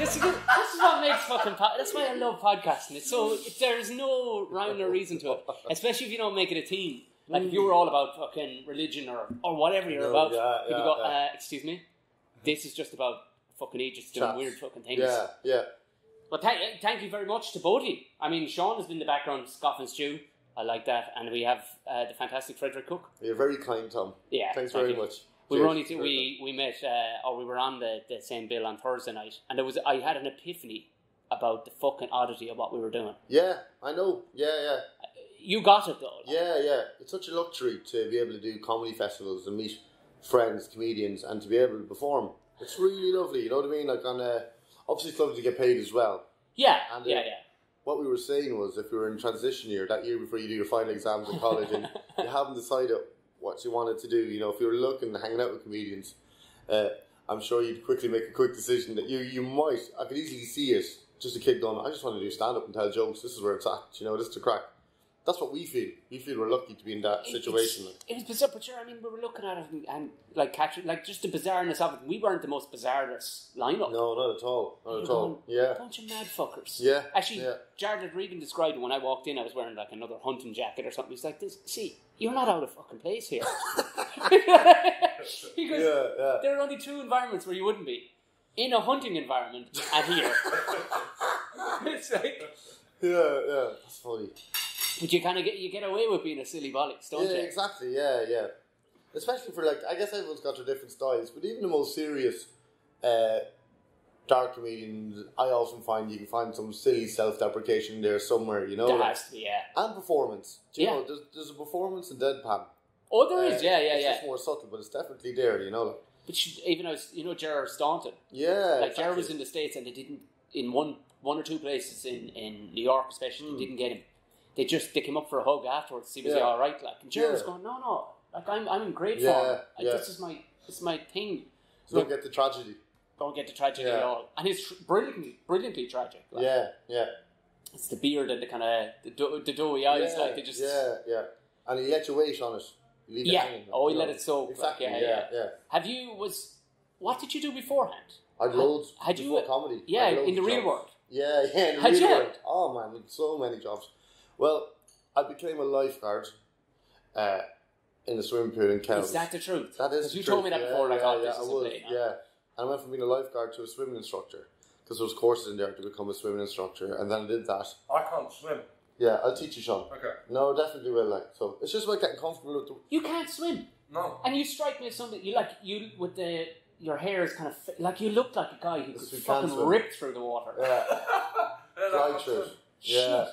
This is what makes fucking... That's why I love podcasting. There's no rhyme or reason to it. Especially if you don't make it a team. Like, if you were all about fucking religion or whatever you're about. People go, excuse me? This is just about fucking Egypt doing weird fucking things. Yeah. Well, thank you very much to both of you. I mean, Sean has been in the background scoffing stew. I like that. And we have the fantastic Fred Cooke. You're very kind, Tom. Yeah. Thanks very much. We were only we met, or we were on the same bill on Thursday night, and I had an epiphany about the fucking oddity of what we were doing. Yeah, I know. Yeah. You got it though. Yeah. It's such a luxury to be able to do comedy festivals and meet friends, comedians, and to be able to perform. It's really lovely. You know what I mean? Like obviously it's lovely to get paid as well. Yeah. And, what we were saying was, if you were in transition year, that year before you do your final exams in college, and you haven't decided what you wanted to do, you know, if you were looking, hanging out with comedians, I'm sure you'd quickly make a quick decision that you might, I could easily see it, just a kid going, I just want to do stand-up and tell jokes, this is where it's at, you know, this is the crack. That's what we feel. We feel we're lucky to be in that situation. It was bizarre, but sure, I mean, we were looking at it and like catching, like just the bizarreness of it. We weren't the most bizarrest lineup. No, not at all. Not at all. Yeah. A bunch of mad fuckers. Yeah. Actually, Jared Regan described it when I walked in. I was wearing like another hunting jacket or something. He's like, see, you're not out of fucking place here. Because there are only two environments where you wouldn't be. In a hunting environment and here. It's like... Yeah. That's funny. But you kind of get away with being a silly bollocks, don't you? Yeah, exactly. Yeah. Especially for I guess everyone's got their different styles, but even the most serious dark comedians, I often find you can find some silly self-deprecation there somewhere, you know? There has to be, yeah. And performance. Do you know, there's a performance in deadpan. Oh, there is, yeah. It's just more subtle, but it's definitely there, you know? But even as, Gerard Staunton. Yeah, like, Gerard was in the States and they didn't, in one or two places in New York especially, they didn't get him. They came up for a hug afterwards to see was he all right, like. And Gerard was going, no, like I'm in great form. Like, this is my thing. So don't get the tragedy. Don't get the tragedy at all. And it's brilliantly tragic. Like. Yeah. It's the beard and the kind of the doughy eyes, like they just. Yeah. And he let you wait on it. You leave it hanging. He let it soak. Exactly. Like, yeah. What did you do beforehand? I had loads. Had you comedy? Yeah, in the real world. Yeah, in the real world. Oh man, so many jobs. Well, I became a lifeguard in the swimming pool in Kells. Is that the truth? That is the truth. You told me that before. Yeah, I was. Yeah. And I went from being a lifeguard to a swimming instructor because there was courses in there to become a swimming instructor, and then I did that. I can't swim. Yeah, I'll teach you, Sean. Okay. No, definitely will. So it's just about getting comfortable with the... You can't swim. No. And you strike me as something with your hair is kind of like you look like a guy who could fucking rip through the water. Yeah. Right through. Yeah.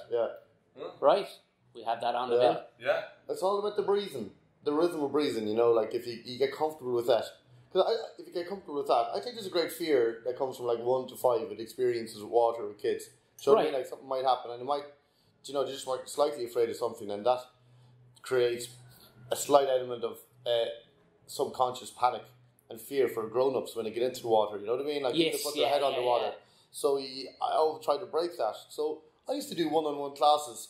Right. We have that on the bill. Yeah. It's all about the breathing, the rhythm of breathing. You know, like if you get comfortable with that. Because if you get comfortable with that, I think there's a great fear that comes from 1 to 5 with experiences with water with kids. So I mean, like something might happen, and it might, they're just slightly afraid of something, and that creates a slight element of subconscious panic and fear for grown-ups when they get into the water. You know what I mean? Like they put their head underwater. Yeah. So I always try to break that. So I used to do one-on-one classes,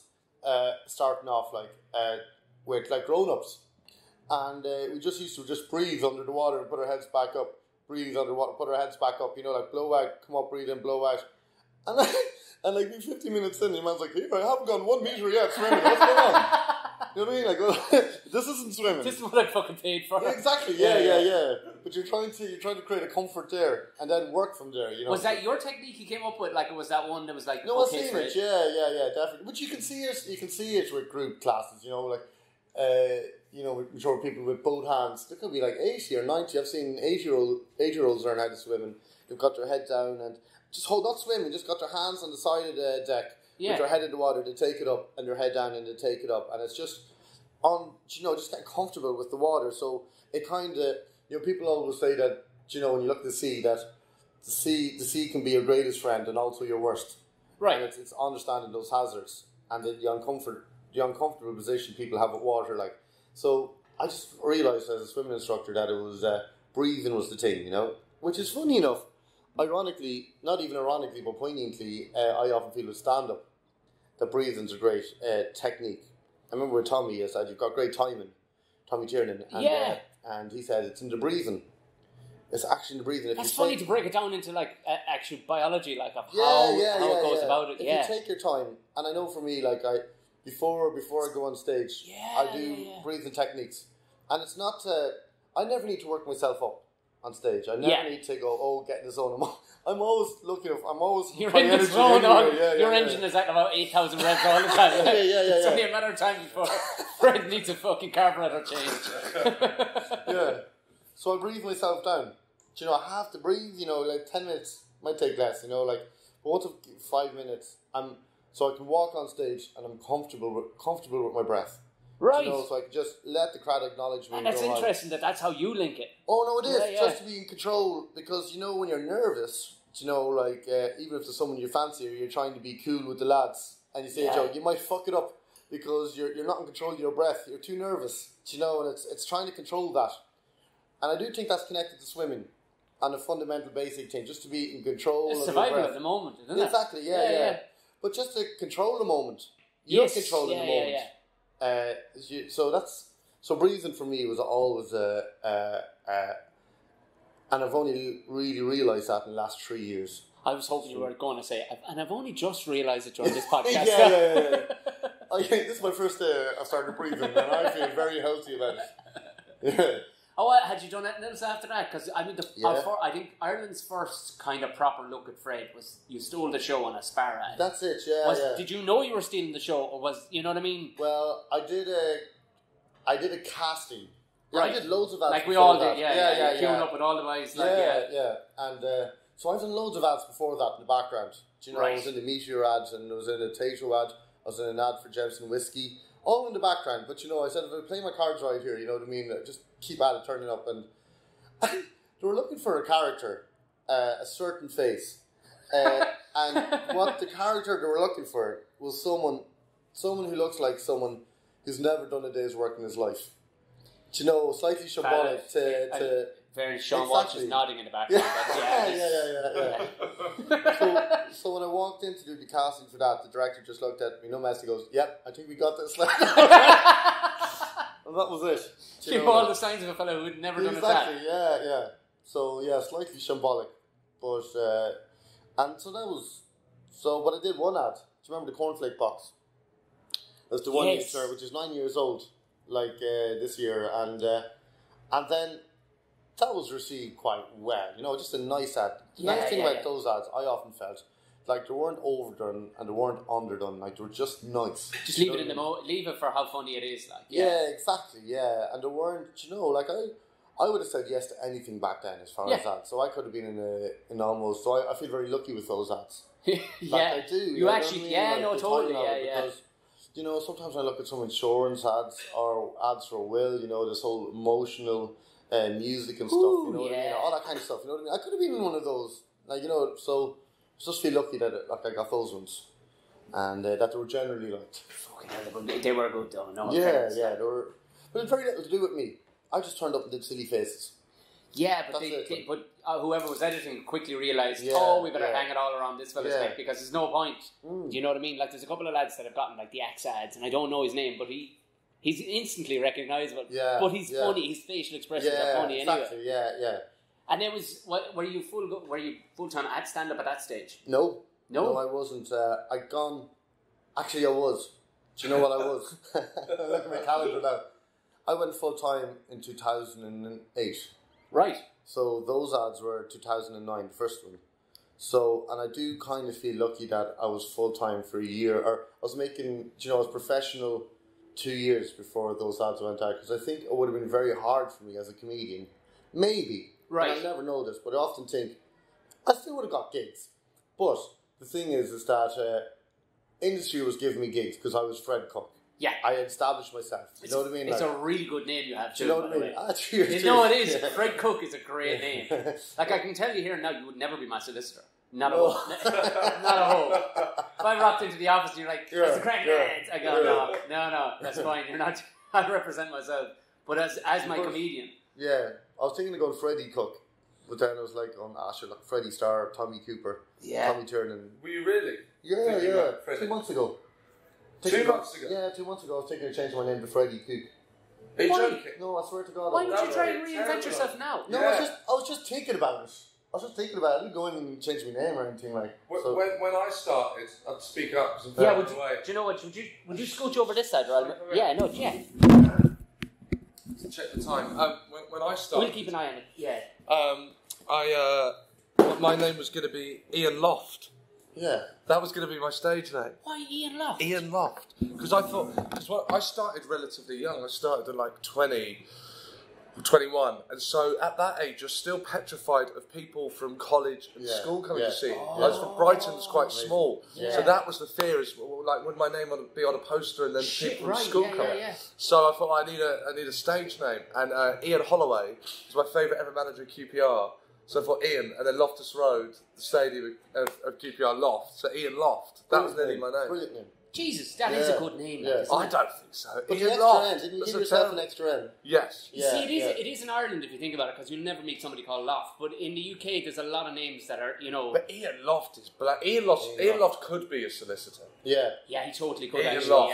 starting off with grown-ups. And we just used to breathe under the water and put our heads back up. Breathe underwater, put our heads back up. Blow out, come up, breathe in, blow out. And 50 minutes in, your man's like, "Here, I haven't gone 1 meter yet swimming. What's going on?" You know what I mean? Like, well, this isn't swimming. This is what I fucking paid for. Yeah, exactly. Yeah. But you're trying to create a comfort there and then work from there. You know. Was that your technique you came up with? Like, was that one that was like? No, I've seen it. Yeah, definitely. But you can see it. You can see it with group classes. I'm sure people with both hands. There could be 80 or 90. I've seen 8-year-olds learn how to swim, and they've got their head down and just not swimming, just got their hands on the side of the deck with their head in the water. They take it up and their head down, and they take it up, and it's just just getting comfortable with the water. So it kind of, people always say that, when you look at the sea, that the sea can be your greatest friend and also your worst. Right. And it's understanding those hazards and the uncomfortable position people have with water, So I just realised as a swimming instructor that it was breathing was the thing, which is funny enough. Ironically, not even ironically, but poignantly, I often feel with stand-up that breathing's a great technique. I remember with Tommy, he said, "You've got great timing," Tommy Tiernan, and he said it's in the breathing. It's actually the breathing. That's funny to break it down into like actual biology, like of how it goes about it. If you take your time, and I know for me, like before I go on stage, I do breathing techniques, and it's not. I never need to work myself up on stage. I never need to go, get in the zone. I'm always looking. I'm always. You're in the zone. Your engine is at about 8,000 revs all the time. It's only a matter of time before Fred needs a fucking carburetor change. So I breathe myself down. Do you know, I have to breathe, like 10 minutes, might take less, but once 5 minutes, so I can walk on stage and I'm comfortable with my breath. Right. So I can just let the crowd acknowledge me. And that's interesting that's how you link it. Oh, no, it is. Just to be in control, because, when you're nervous, even if there's someone you fancy or you're trying to be cool with the lads, and you say a joke, you might fuck it up because you're not in control of your breath. You're too nervous, and it's trying to control that. And I do think that's connected to swimming and a fundamental basic thing, just to be in control it's of survival your breath. At the moment, isn't it? Exactly, yeah. But just to control the moment. You're controlling the moment. So breathing for me was always and I've only really realised that in the last 3 years. I was hoping you were going to say, and I've only just realised it during this podcast. I think this is my first day I started breathing, and I feel very healthy about it. Oh, had you done anything else after that? Because I think Ireland's first kind of proper look at Fred was you stole the show on a Sparrow. That's it, Did you know you were stealing the show, or was you know what I mean? Well, I did a casting. Yeah, right. I did loads of ads. Like we all did, queuing up with all the boys. And so I've done loads of ads before that in the background. Do you know, I was in the Meteor ads, and I was in a Tato ad. I was in an ad for Jameson Whiskey. All in the background, but I said if I play my cards right here, you know what I mean, just keep at it, turning up, and they were looking for a character, a certain face, and what the character they were looking for was someone who looks like someone who's never done a day's work in his life. Do you know, slightly shambolic to very Sean Walsh is nodding in the background. So when I walked in to do the casting for that, the director just looked at me, no mess, he goes, "Yep, I think we got this." And that was it. You know all the signs of a fellow who had never done it. Exactly, yeah. So slightly shambolic, but and so that was but I did one ad. Do you remember the cornflake box? That's the one which is 9 years old, this year, and then. That was received quite well, just a nice ad. The nice thing about those ads, I often felt, like they weren't overdone and they weren't underdone, like they were just nice. Just leave it in the leave it for how funny it is, like. Yeah, exactly, and they weren't, I would have said yes to anything back then as far as that. So I could have been in almost, so I feel very lucky with those ads. I do. You actually, totally, Because, sometimes I look at some insurance ads or ads for Will, this whole emotional music and stuff, what I mean? All that kind of stuff, I could have been in one of those, so just feel lucky that I got those ones, and that they were generally fucking hell, they were good though. No, they were, but it's very little to do with me. I just turned up and did silly faces. Yeah, but whoever was editing quickly realised, we better hang it all around this fella's neck because there's no point. Do you know what I mean? Like, there's a couple of lads that have gotten the Axe ads, and I don't know his name, but he's instantly recognisable. Yeah, but he's funny. His facial expressions are funny exactly, anyway. Yeah. And it was were you full time at stand up at that stage? No, I wasn't. Actually, I was. Do you know what I was? Look at my calendar now. I went full time in 2008. Right. So those ads were 2009, the first one. So, and I do kind of feel lucky that I was full time for a year, or I was making, I was professional 2 years before those ads went out, because I think it would have been very hard for me as a comedian. Maybe. Right. And I never know this, but I often think I still would have got gigs. But the thing is that industry was giving me gigs because I was Fred Cooke. Yeah. I established myself. You know what I mean? It's a really good name you have too. You know what I mean? Cheers. No, it is. Fred Cooke is a great name. Like, I can tell you here now, you would never be my solicitor. Not a hope. Not a hope. If I rocked into the office and you're like, "That's the crack I go, no, that's fine. You're not. I represent myself, but as my comedian. Yeah, I was thinking of going Freddie Cooke, but then I was like, like Freddie Starr, Tommy Cooper, Tommy Tiernan. Were you really? Yeah. 2 months ago. 2 months ago? Yeah, 2 months ago I was thinking of changing my name to Freddie Cooke. Are you joking? No, I swear to God. Why would you try and reinvent yourself now? No, I was just thinking about it. I didn't go in and change my name or anything like. So. When I started, I'd speak up because I'm do you know what? Would you scooch over this side, or Check the time. When I started, we'll keep an eye on it. Yeah. My name was going to be Ian Loft. Yeah. That was going to be my stage name. Why Ian Loft? Ian Loft. Because I started relatively young. I started at like 20, 21. And so at that age, you're still petrified of people from college and school coming to see you. Brighton's quite small. Yeah. So that was the fear, is like, would my name be on a poster and then people from school come in? Yeah. So I thought, I need a stage name. And Ian Holloway was my favourite ever manager at QPR. So I thought Ian, and then Loftus Road, the stadium of QPR Loft. So Ian Loft. That was nearly my name. Brilliant name. Jesus, that is a good name. Yeah. I don't think so. But Ian an Loft. extra N, didn't you give yourself an extra N? Yes. You see, it is in Ireland if you think about it, because you'll never meet somebody called Loft. But in the UK, there's a lot of names that are, But Ian Loft is black. Ian Loft could be a solicitor. Yeah. Yeah, he totally could. Ian actually. Loft.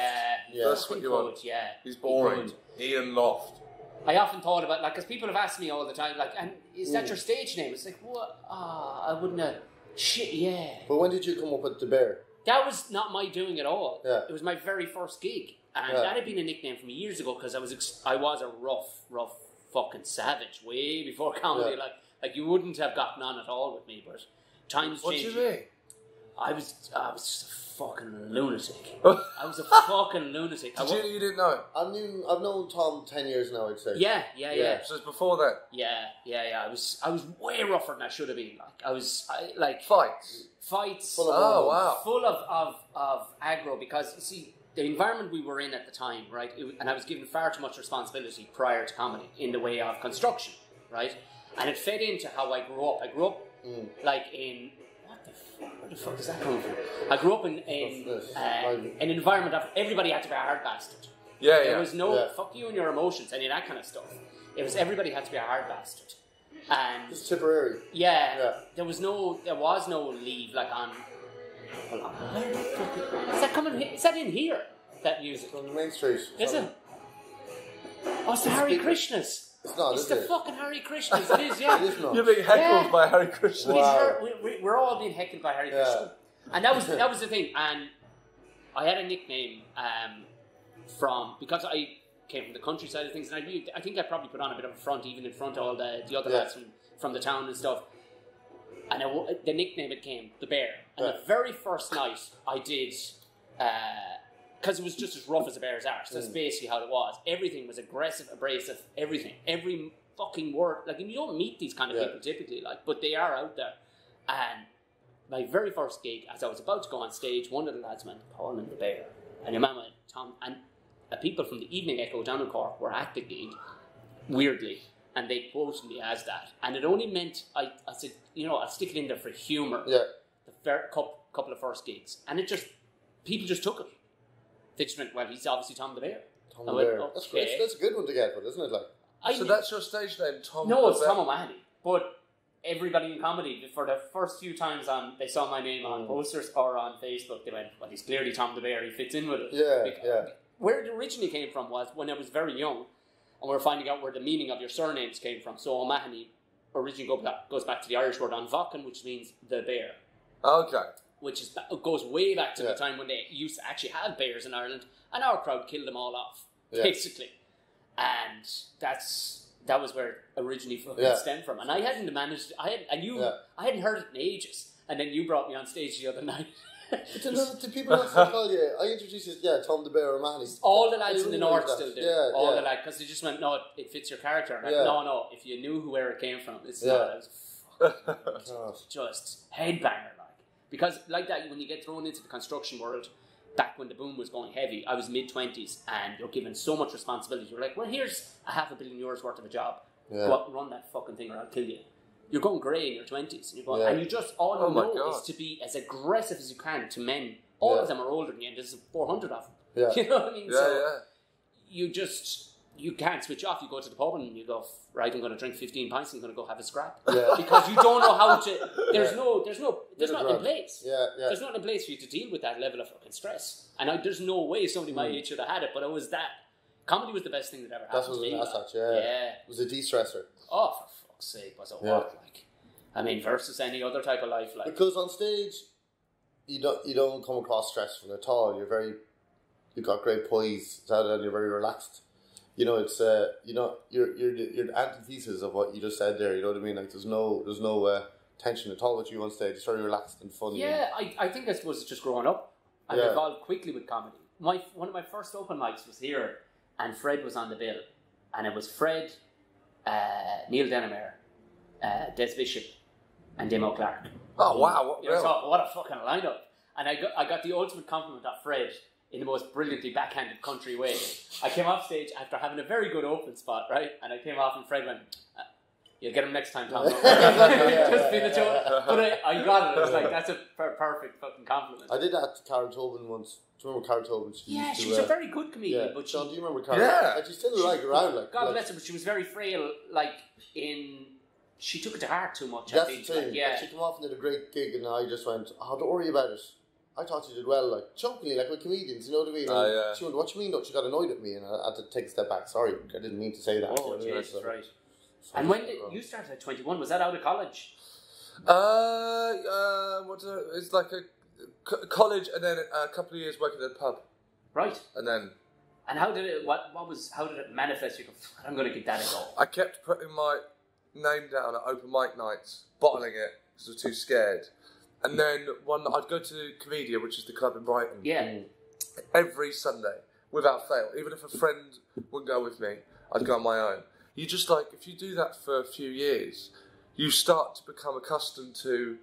Yeah. That's what you want. Yeah. He's boring. Ian Loft. I often thought about, like, because people have asked me all the time, like, and is that your stage name? It's like, what? I wouldn't have. Shit, yeah. But when did you come up with the bear? That was not my doing at all. Yeah. It was my very first gig. And that had been a nickname for me years ago, because I was a rough fucking savage way before comedy. Yeah. Like you wouldn't have gotten on at all with me, but times changed. What do you mean? I was just a fucking lunatic. I was a fucking lunatic. You didn't know? I've known Tom 10 years now, I'd say. Yeah. So it's before that? Yeah. I was way rougher than I should have been. Fights. Full of Full of aggro, because, you see, the environment we were in at the time, right, and I was given far too much responsibility prior to comedy in the way of construction, right? And it fed into how I grew up. I grew up, like, in... Where the fuck is that coming from? I grew up in an environment of everybody had to be a hard bastard. Yeah. There was no fuck you and your emotions, any of that kind of stuff. It was everybody had to be a hard bastard. And just Tipperary. Yeah. There was no leave, like, on. Hold on. Is that coming? Is that in here? That music on the main street. Is it? Oh, it's the Hari Krishnas. It's not. It's the fucking Hari Krishnas. It is. Yeah. It is not. You're being heckled by Hari Krishna. Wow. We're all being heckled by Hari Krishna, and that was the thing. And I had a nickname because I came from the countryside of things, and I think I probably put on a bit of a front, even in front of all the other lads from the town and stuff. And the nickname it came, the Bear. And the very first night I did, because it was just as rough as a bear's arse. That's basically how it was. Everything was aggressive, abrasive, everything. Every fucking word. Like, you don't meet these kind of people typically, like, but they are out there. And my very first gig, as I was about to go on stage, one of the lads went, call him the Bear. And your man went, Tom, and people from the Evening Echo down in Cork were at the gig, weirdly, and they quoted me as that. And it only meant, I said, I'll stick it in there for humour. Yeah. The couple of first gigs. And people just took it. They just went, well, he's obviously Tom the Bear. Tom the Bear. Okay. That's great. That's a good one to get with, isn't it? Like, so that's your stage name, Tom? No, it's Tom O'Mahony. But everybody in comedy, for the first few times they saw my name on posters or on Facebook, they went, well, he's clearly Tom the Bear. He fits in with it. Yeah. Where it originally came from was when I was very young, and we were finding out where the meaning of your surnames came from. So O'Mahony originally goes back to the Irish word Anvacan, which means the bear. Okay. Which goes way back to the time when they used to actually have bears in Ireland, and our crowd killed them all off, basically. And that was where it originally stemmed from. And I hadn't managed. I hadn't heard it in ages. And then you brought me on stage the other night. Do people not still call you? I introduced you, Tom the Bear O'Mahony. All the lads in the north still do. The lads, because they just went, no, it fits your character. Like, no, if you knew where it came from, it's not. I was just headbanger. Because like that, when you get thrown into the construction world, back when the boom was going heavy, I was mid-20s, and you're given so much responsibility. You're like, well, here's €500 million worth of a job. Go out and run that fucking thing or I'll kill you. You're going grey in your 20s, and you're going, and you just, all you know is to be as aggressive as you can to men. All of them are older than you, and there's 400 of them. You know what I mean? You can't switch off. You go to the pub and you go, right, I'm going to drink 15 pints and I'm going to go have a scrap. Because you don't know how to, there's nothing in place. There's nothing in place for you to deal with that level of fucking stress. And there's no way somebody my age should have had it, but it was that. Comedy was the best thing that ever happened to me. That's what it was. Yeah. It was a de-stressor. Oh, for fuck's sake, was it what? Like, I mean, versus any other type of life, like. Because on stage, you don't come across stressful at all. You've got great poise, and you're very relaxed. You know, it's you're the antithesis of what you just said there. You know what I mean? Like, there's no tension at all with you on stage. It's very relaxed and funny. Yeah, I think I suppose it's just growing up. I evolved quickly with comedy. One of my first open mics was here, and Fred was on the bill, and it was Fred, Neil Denemer, Des Bishop, and Demo Clark. Oh wow! What a fucking lineup! And I got the ultimate compliment of Fred in the most brilliantly backhanded country way. I came off stage after having a very good open spot, right? And I came off and Fred went, "You'll get him next time, Tom." Just being a joke. But I got it. It was like, that's a perfect fucking compliment. I did that to Cara Tobin once. Do you remember Cara Tobin? She was a very good comedian. But Sean, do you remember Cara? Yeah. Like, she's still around. Like, God bless her, but she was very frail. She took it to heart too much. That's I think. the thing. Yeah. She came off and did a great gig, and I just went, "Oh, don't worry about it. I thought you did well." Like, jokingly, like with comedians, you know what I mean? She went, "What you mean? She got annoyed at me?" And I had to take a step back. Sorry, I didn't mean to say that. Oh, Jesus, right. And when did you started at 21? Was that out of college? It's like a college, and then a couple of years working at a pub. Right. And how did it? How did it manifest? You go, I'm going to give that a go. I kept putting my name down at open mic nights, bottling it because I was too scared. And then I'd go to Comedia, which is the club in Brighton. Yeah. Every Sunday, without fail. Even if a friend wouldn't go with me, I'd go on my own. You just if you do that for a few years, you start to become accustomed to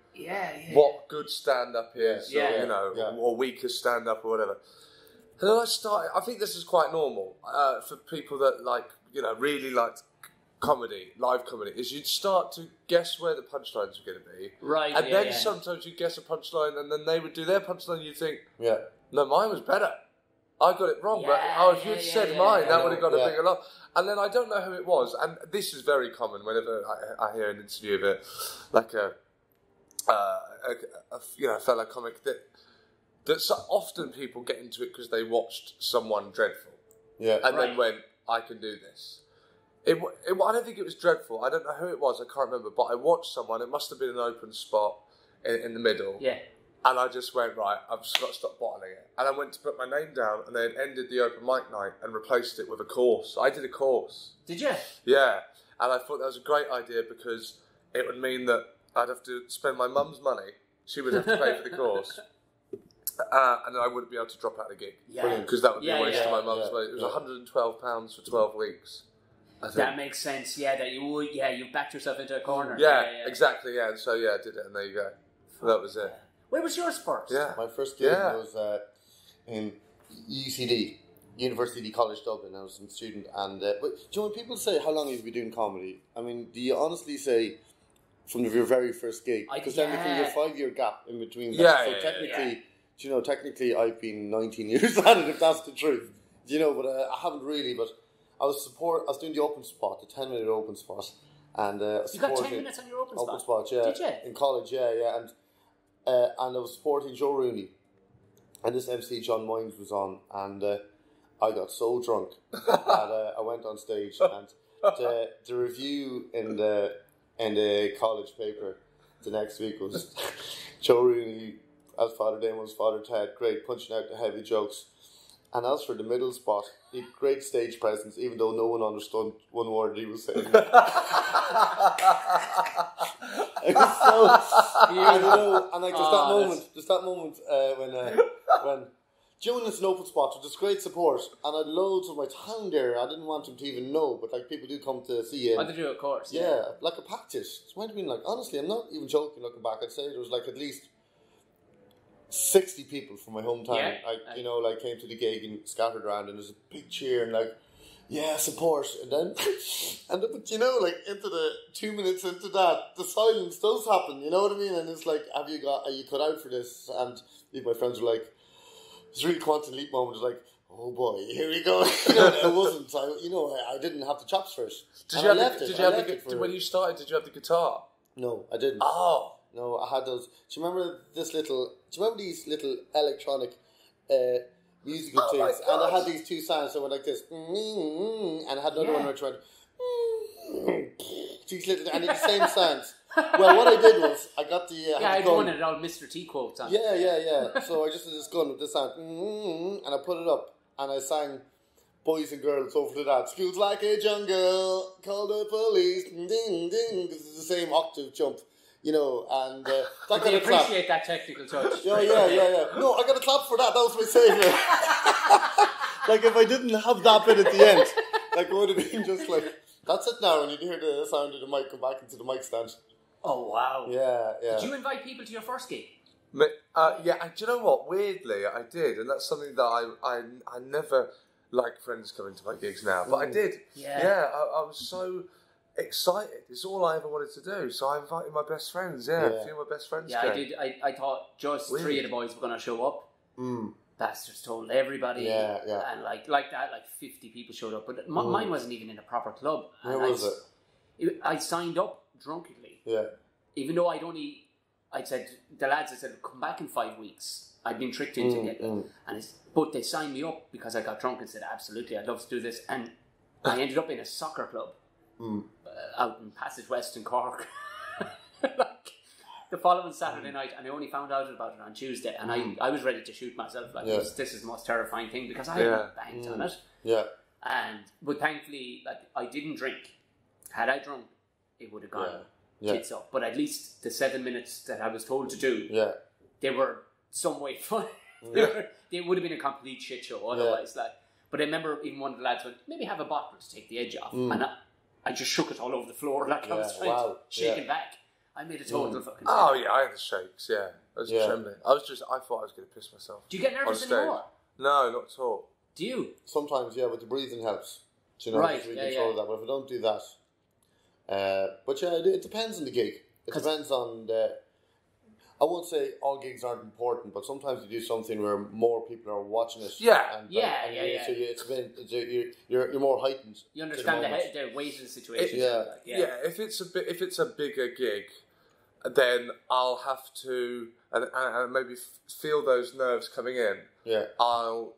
what good stand-up is, or weaker stand-up or whatever. And then I think this is quite normal for people that really like comedy, live comedy, is you'd start to guess where the punchlines are going to be. Right. And then sometimes you guess a punchline and then they would do their punchline and you think, no, mine was better. I got it wrong, but if you'd said mine, that would have got a bigger laugh. And then I don't know who it was, and this is very common whenever I hear an interview of it, like a fellow comic that so often people get into it because they watched someone dreadful, and then went, I can do this. I don't think it was dreadful. I don't know who it was. I can't remember, but I watched someone. It must have been an open spot in the middle. Yeah. And I just went, right, I've just got to stop bottling it. And I went to put my name down and then ended the open mic night and replaced it with a course. I did a course. Did you? Yeah. And I thought that was a great idea because it would mean that I'd have to spend my mum's money. She would have to pay for the course. And I wouldn't be able to drop out of the gig. Yeah. Because that would be a waste of my mum's money. It was £112 for 12 weeks. That makes sense, that you backed yourself into a corner. Yeah, exactly, And so, I did it and there you go. That was it. Where was yours first? Yeah. My first gig was in UCD, University College Dublin. I was a student. And but do you know when people say, how long have you been doing comedy? I mean, do you honestly say from your very first gig? Because technically there's a 5-year gap in between that. Technically I've been 19 years at it, if that's the truth. But I haven't really, but I was doing the open spot, the 10-minute open spot. And you got 10 minutes on your open spot? Did you? In college, and I was supporting Joe Rooney, and this MC John Moynes was on, and I got so drunk that I went on stage, and the review in the college paper the next week was Joe Rooney, as Father Damon's Father Ted, great, punching out the heavy jokes. And as for the middle spot, he had great stage presence, even though no one understood one word he was saying. It was so, and there's that moment when June is an open spot with this great support, and I had loads of my town there. I didn't want them to even know, but people do come to see you. I did do of course. Yeah, like a practice. It might have been honestly, I'm not even joking. Looking back, I'd say there was at least 60 people from my hometown, came to the gig and scattered around, and there's a big cheer and support, and then into the 2 minutes into that, the silence does happen, you know what I mean? And it's are you cut out for this? And my friends were like, it's really quantum leap moment. It's oh boy, here we go. It wasn't. I didn't have the chops for it. When you started, did you have the guitar? No, I didn't. Oh. No, I had those. Do you remember these little electronic musical things, and I had these two sounds. So I went like this, and I had another one which went. These little, and it's the same sounds. Well, what I did was I got the I wanted all Mr. T quotes on. Yeah. So I just did this gun with this sound, and I put it up, and I sang "Boys and Girls" over to that. School's like a jungle, call the police, ding ding. This is the same octave jump, you know, and that but they appreciate that technical touch. Yeah. No, I got a clap for that. That was my saviour. Like if I didn't have that bit at the end, like it would have been just like. That's it now, and you can hear the sound of the mic come back into the mic stand. Oh, wow. Yeah. Did you invite people to your first gig? Do you know what? Weirdly, I did, and that's something that I never like friends coming to my gigs now, but I did. Yeah, I was so excited. It's all I ever wanted to do, so I invited my best friends. A few of my best friends came. I did. I thought just three of the boys were going to show up. Bastards told everybody. And like that, like 50 people showed up. But mine wasn't even in a proper club. Where was it? I signed up drunkenly. Yeah. Even though I said, the lads, I said, come back in 5 weeks. I'd been tricked into it. But they signed me up because I got drunk and said, absolutely, I'd love to do this. And I ended up in a soccer club out in Passage West in Cork. The following Saturday night, and I only found out about it on Tuesday, and I was ready to shoot myself. Like this is the most terrifying thing because I hadn't banked on it. Yeah. But thankfully, like I didn't drink. Had I drunk, it would have gone tits up. But at least the 7 minutes that I was told to do, they were some way fun. They would have been a complete shit show otherwise. Like, but I remember even one of the lads went, maybe have a bottle to take the edge off, and I just shook it all over the floor like I was trying to shake it back. I made a total fucking. Oh yeah, I had the shakes. Yeah, I was trembling. I thought I was going to piss myself. Do you get nervous anymore? No, not at all. Do you? Sometimes, but the breathing helps. Do you know, right? We control that. But if I don't do that, but it depends on the gig. It depends on the. I won't say all gigs aren't important, but sometimes you do something where more people are watching it. So you're more heightened. You understand the weight of the situation. If it's a bigger gig, then I'll have to and maybe feel those nerves coming in. Yeah. I'll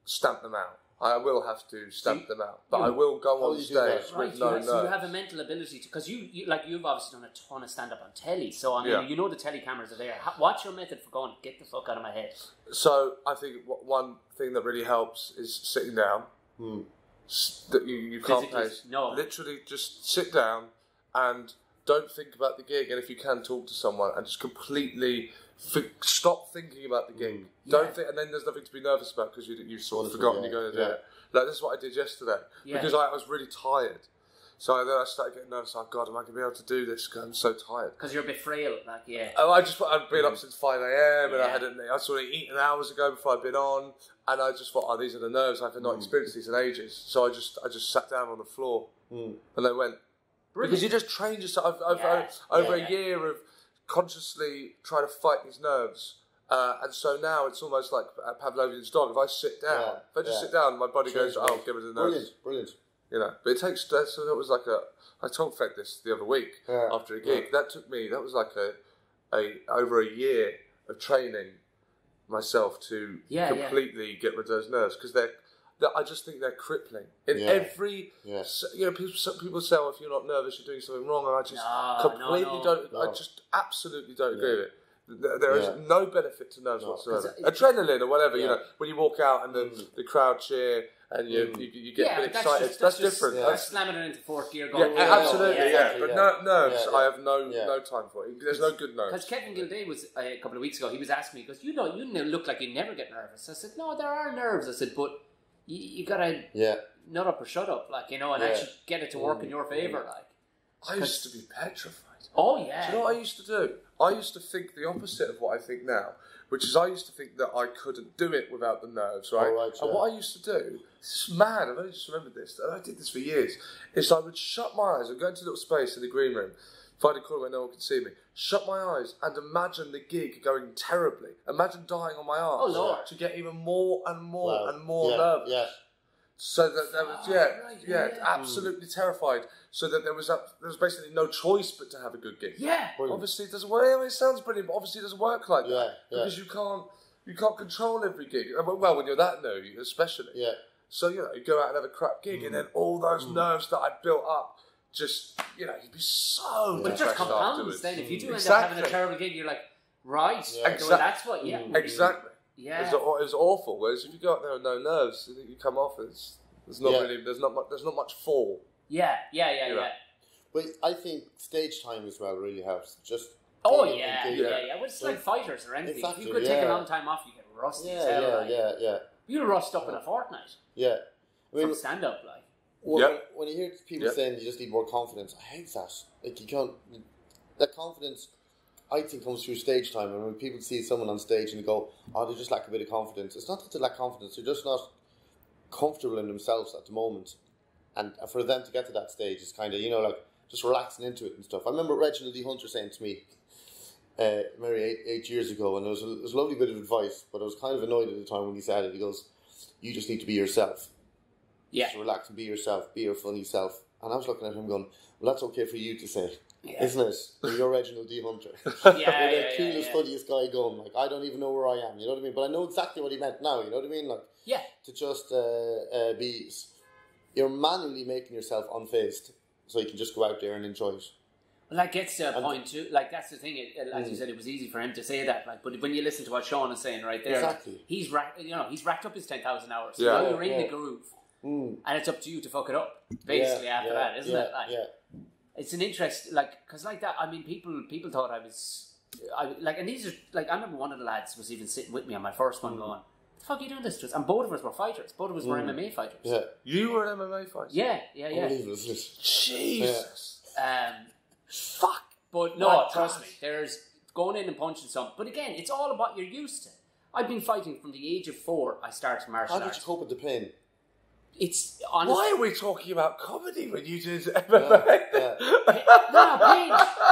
stamp them out. I will have to stamp them out, but I will go on stage with no nerves. So you have a mental ability to, because you've obviously done a ton of stand up on telly. So I mean, you know the telly cameras are there. What's your method for going? Get the fuck out of my head. So I think one thing that really helps is sitting down. That you can't pace. No, literally just sit down and don't think about the gig. And if you can, talk to someone and just completely. Stop thinking about the gig. Don't think, and then there's nothing to be nervous about because you've sort of forgotten you're going to do it. Like this is what I did yesterday because I was really tired. So then I started getting nervous. Oh God, am I going to be able to do this? Because I'm so tired. Because you're a bit frail, like I'd been up since 5 a.m. and I sort of eaten hours ago before I'd been on, and I just thought, these are the nerves. I've not experienced these in ages. So I just sat down on the floor and I went because you just trained yourself over a year of consciously try to fight these nerves, and so now it's almost like Pavlovian's dog. If I sit down, sit down, my body goes, "Oh, give it a nerves." Brilliant. You know, but it takes. So that was like I told Fred this the other week after a gig. That was like over a year of training myself to completely get rid of those nerves because I just think they're crippling in every. You know, people say, "Oh, if you're not nervous, you're doing something wrong," and I just don't. I just absolutely don't agree with it. There is no benefit to nerves whatsoever. Adrenaline or whatever, you know, when you walk out and the crowd cheer and you get a bit excited. That's different. That's slamming it into fourth gear. Absolutely. But nerves, I have no time for it. There's no good nerves. Because Kevin Gilday was a couple of weeks ago. He was asking me, because you look like you never get nervous. I said, no, there are nerves. I said, but you gotta nut up or shut up, like, you know, and actually get it to work in your favour, like. I used to be petrified. Oh yeah. Do you know what I used to do? I used to think the opposite of what I think now, which is I used to think that I couldn't do it without the nerves, right? And what I used to do, this is mad, I've only just remembered this, and I did this for years, is I would shut my eyes, I'd go into a little space in the green room, find a corner where no one could see me, shut my eyes and imagine the gig going terribly. Imagine dying on my arms. Oh Lord. To get even more and more and more nervous. Yeah. So that there was, absolutely terrified. So that there was basically no choice but to have a good gig. Yeah. Brilliant. Obviously, it doesn't work. It sounds brilliant, but obviously it doesn't work like that because you can't. You can't control every gig. Well, when you're that new, especially. Yeah. So, you go out and have a crap gig, and then all those nerves that I'd built up, just, you'd be so But it just depressed compounds afterwards. then. If you do end up having a terrible gig, you're like, right. Yeah. So that's what, Exactly. Yeah. It was awful. Whereas if you go out there with no nerves, you come off, there's not much fall. Yeah. But I think stage time as well really helps. Just Well, it's like fighters or anything. Exactly, If you could take a long time off, you get rusty as hell. Yeah. You'll rust up in a fortnight. Yeah. From stand up, like. When you hear people saying you just need more confidence, I hate that. Like, you can't. That confidence, I think, comes through stage time. And when people see someone on stage and they go, "Oh, they just lack a bit of confidence," it's not that they lack confidence. They're just not comfortable in themselves at the moment. And for them to get to that stage is kind of, like, just relaxing into it and stuff. I remember Reginald D. Hunter saying to me, maybe 8 years ago, and it was a lovely bit of advice, but I was kind of annoyed at the time when he said it. He goes, "You just need to be yourself. Just relax and be yourself. Be your funny self." And I was looking at him going, "Well, that's okay for you to say, isn't it? You're Reginald D. Hunter. You're the coolest, funniest guy going. Like, I don't even know where I am. You know what I mean? But I know exactly what he meant now. You know what I mean? Like, to just be, you're manually making yourself unfazed, so you can just go out there and enjoy it." Well, that gets to a point too. Like, that's the thing. As you said, it was easy for him to say that. Like, but when you listen to what Sean is saying right there, he's racked up his 10,000 hours. So now you're in the groove, and it's up to you to fuck it up. Basically, after that, isn't it? Like, it's an interest, like, because like that. I mean, people thought and these are like, I remember one of the lads was even sitting with me on my first one, going, "The fuck are you doing this to us?" And both of us were fighters. Both of us were MMA fighters. Yeah, you were an MMA fighter. Yeah. Unbelievable, isn't it? Jesus. Fuck. But no, trust me, there's going in and punching something. But again, it's all about you're used to. I've been fighting from the age of 4. I started martial arts. How did you cope with the pain? It's honestly. Why are we talking about comedy when you did MMA?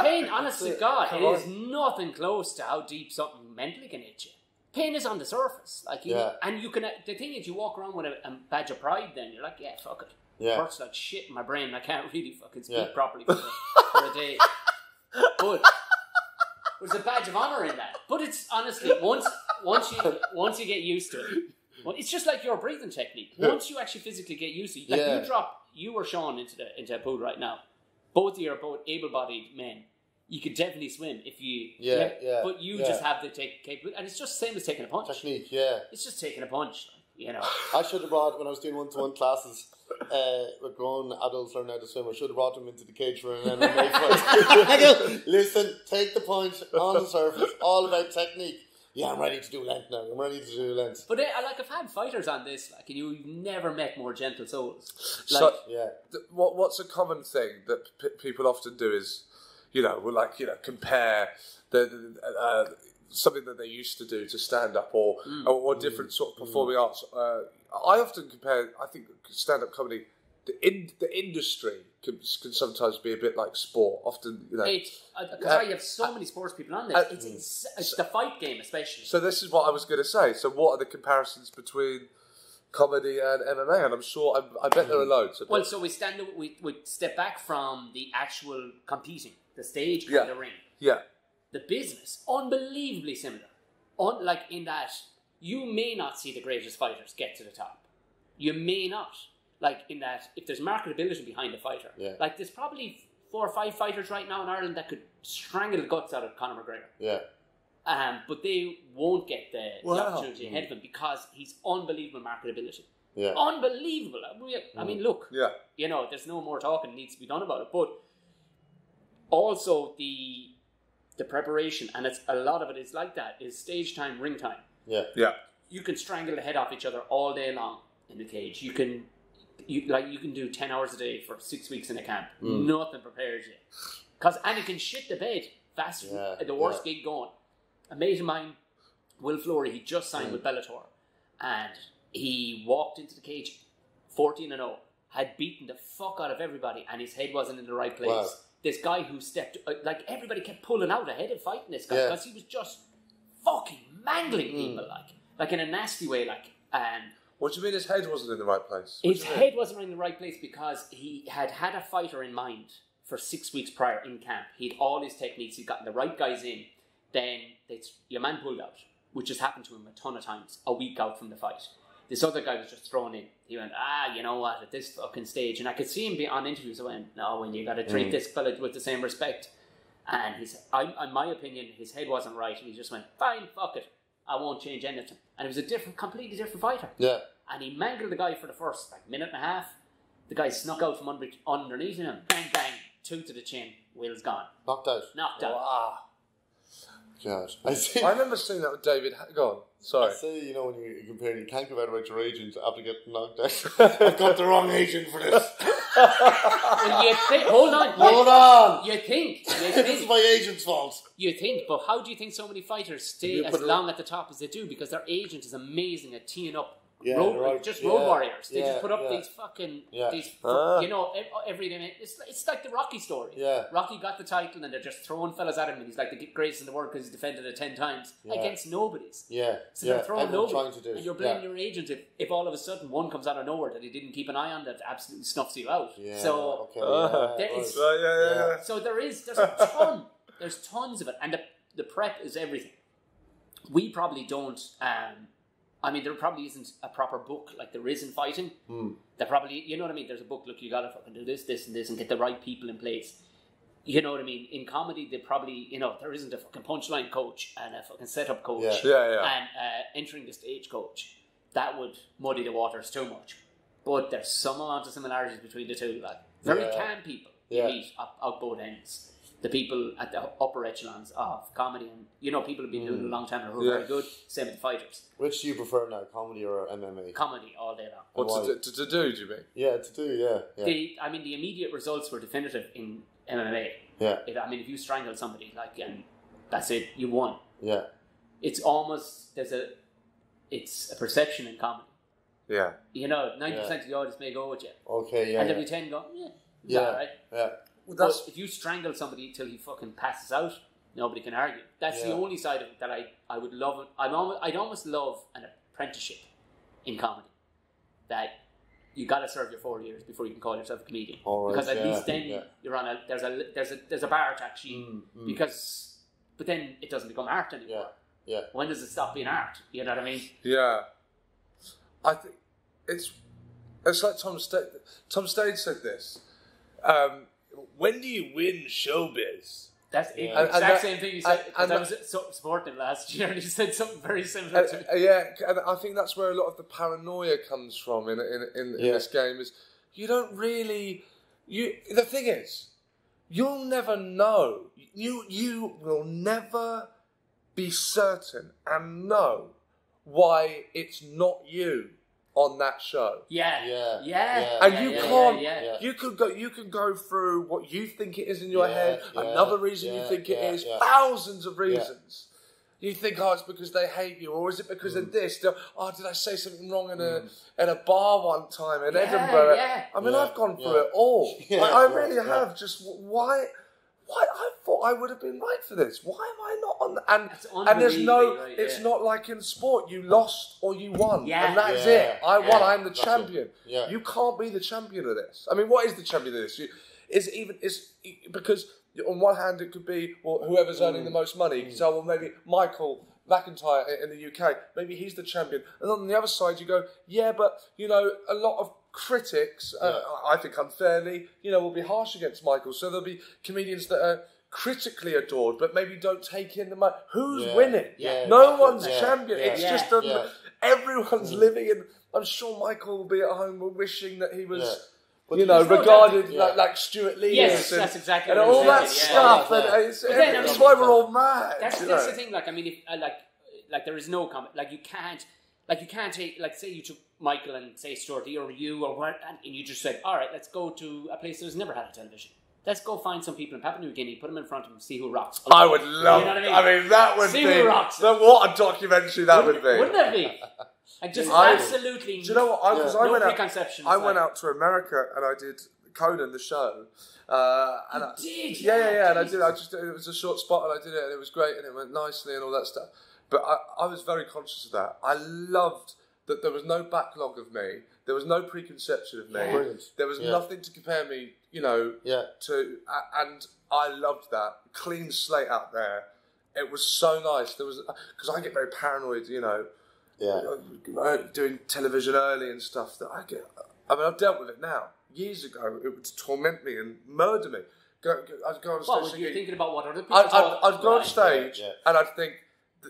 Pain, honestly, God, it is nothing close to how deep something mentally can hit you. Pain is on the surface, like and you can. The thing is, you walk around with a badge of pride. Then you're like, yeah, fuck it. It hurts like shit in my brain. I can't really fucking speak properly for a day. But there's a badge of honor in that. But it's honestly once you get used to it, it's just like your breathing technique. Once you actually physically get used to it, like you drop you or Sean into a pool right now. Both of you are both able-bodied men. You could definitely swim if you. But you just have the capability, and it's just the same as taking a punch. Technique, It's just taking a punch. I should have brought, when I was doing one-to-one classes with grown adults learning how to swim, I should have brought them into the cage for an MMA fight. Listen, take the punch on the surface, all about technique. Yeah, I'm ready to do length now. But I've had fighters on this, like, and you've never met more gentle souls. Like, what's a common thing that people often do is, compare the something that they used to do to stand up or different sort of performing arts. I often compare. I think stand up comedy, the industry can sometimes be a bit like sport. Often, because you have so many sports people on this. It's the fight game, especially. So this is what I was going to say. So what are the comparisons between comedy and MMA? And I'm sure I bet there are loads. Well, so we step back from the actual competing, the stage and the ring. Yeah. The business, unbelievably similar. Like in that, you may not see the greatest fighters get to the top. You may not. Like in that, if there's marketability behind a fighter, like there's probably 4 or 5 fighters right now in Ireland that could strangle the guts out of Conor McGregor. Yeah. But they won't get the opportunity ahead of him because he's unbelievable marketability. Yeah. Unbelievable. I mean, look. Yeah. There's no more talking that needs to be done about it. But also the preparation, and it's a lot of it is like that, is stage time, ring time. Yeah. Yeah. You can strangle the head off each other all day long in the cage. You can do 10 hours a day for 6 weeks in a camp. Nothing prepares you. And you can shit the bed faster. The worst gig going. A mate of mine, Will Flory, he just signed with Bellator. And he walked into the cage 14-0, had beaten the fuck out of everybody, and his head wasn't in the right place. Wow. This guy who stepped, everybody kept pulling out ahead of fighting this guy because he was just fucking mangling people, like in a nasty way, and. What do you mean his head wasn't in the right place? His head wasn't in the right place because he had a fighter in mind for 6 weeks prior in camp. He had all his techniques. He'd gotten the right guys in. Then your man pulled out. which has happened to him a ton of times, a week out from the fight. This other guy was just thrown in. He went, you know what, at this fucking stage. And I could see him be on interviews. I went, no, when you got to treat this fella with the same respect. And he said, in my opinion, his head wasn't right. And he just went, fine, fuck it. I won't change anything. And it was a completely different fighter. Yeah. And he mangled the guy for the first minute and a half. The guy snuck out from underneath him. Bang, bang, 2 to the chin. Will's gone. Knocked out. Wow. God. I remember seeing that with David. Go on. Sorry. I say, you know, when you compare, you can't give out about your agent after getting knocked out. I've got the wrong agent for this. Well, you think, hold on. You think. It's my agent's fault. You think, but how do you think so many fighters stay as long at the top as they do? Because their agent is amazing at teeing up road warriors. They just put up these fucking, you know, every day. It's like the Rocky story. Yeah. Rocky got the title and they're just throwing fellas at him and he's like the greatest in the world because he's defended it 10 times against nobodies. Yeah. So they're throwing nobody. Trying to do. And you're blaming your agent if all of a sudden one comes out of nowhere that he didn't keep an eye on that absolutely snuffs you out. Yeah. So so there's a ton. There's tons of it. And the prep is everything. We probably don't... I mean, there probably isn't a proper book like there is in fighting. There probably, you know what I mean? There's a book, look, you gotta fucking do this, this, and this, and get the right people in place. You know what I mean? In comedy, they probably, you know, there isn't a fucking punchline coach and a fucking setup coach and entering the stage coach. That would muddy the waters too much. But there's some amount of similarities between the two. Like, very calm people you meet out both ends. The people at the upper echelons of comedy, and you know, people have been doing it a long time and who are very good. Same with the fighters. Which do you prefer now, comedy or MMA? Comedy all day long. What to do? Do you mean? Yeah, to do. Yeah. The immediate results were definitive in MMA. Yeah. If you strangle somebody, and that's it, you won. Yeah. It's almost it's a perception in comedy. Yeah. You know, 90% of the audience may go with you. Okay. Yeah. And there'll be 10 go, right. Yeah. Well, but if you strangle somebody till he fucking passes out, nobody can argue. That's the only side of it that I would love. I'd almost love an apprenticeship in comedy. That you got to serve your 4 years before you can call yourself a comedian. Because at least then you're on there's a bar to actually but then it doesn't become art anymore. Yeah. When does it stop being art? You know what I mean? Yeah. I think it's like Tom Stade. Tom Stade said this. When do you win showbiz? That's the exact same thing you said. I was supporting him last year, and he said something very similar to me. Yeah, and I think that's where a lot of the paranoia comes from in this game. Is you don't really the thing is, you'll never know. You will never be certain and know why it's not you on that show. And you can't. You can go through what you think it is in your head. Another reason you think it is. Thousands of reasons. You think, it's because they hate you, or is it because of this? Did I say something wrong in a bar one time in Edinburgh? I mean, I've gone through it all. I really have. Just why? I thought I would have been right for this. Why am I not on that? And there's it's not like in sport, you lost or you won. And that's it. I won, I'm the champion. You can't be the champion of this. I mean, what is the champion of this? Because on one hand it could be, well, whoever's earning the most money. So, well, maybe Michael McIntyre in the UK, maybe he's the champion. And on the other side you go, but, you know, a lot of critics, I think unfairly, will be harsh against Michael. So there'll be comedians that are critically adored, but maybe don't take in the money. Who's winning? No one's champion. It's just everyone's living in. I'm sure Michael will be at home wishing that he was, regarded like Stuart Lee. Yes, that's exactly. And all that stuff. That's why we're all mad. That's the thing. Like, I mean, if there is no comment. Like, you can't take. Like, say you took Michael and say Stuart Lee or you or what, and you just said, all right, let's go to a place that has never had a television. Let's go find some people in Papua New Guinea, put them in front of them, see who rocks. I would love it. I mean, that would be... Who rocks. What a documentary that would be. Wouldn't it be? Like, just absolutely... Do you know what? No preconceptions. I went out to America and I did Conan, the show. You did? Yeah. And I did. It was a short spot and I did it and it was great and it went nicely and all that stuff. But I was very conscious of that. I loved that there was no backlog of me. There was no preconception of me. Brilliant. There was nothing to compare me, to, and I loved that. Clean slate out there. it was so nice. There was, because I get very paranoid, you know, doing television early and stuff. I've dealt with it now. Years ago, it would torment me and murder me. I'd go on stage. What, you're thinking about what other people I'd go on stage and I'd think,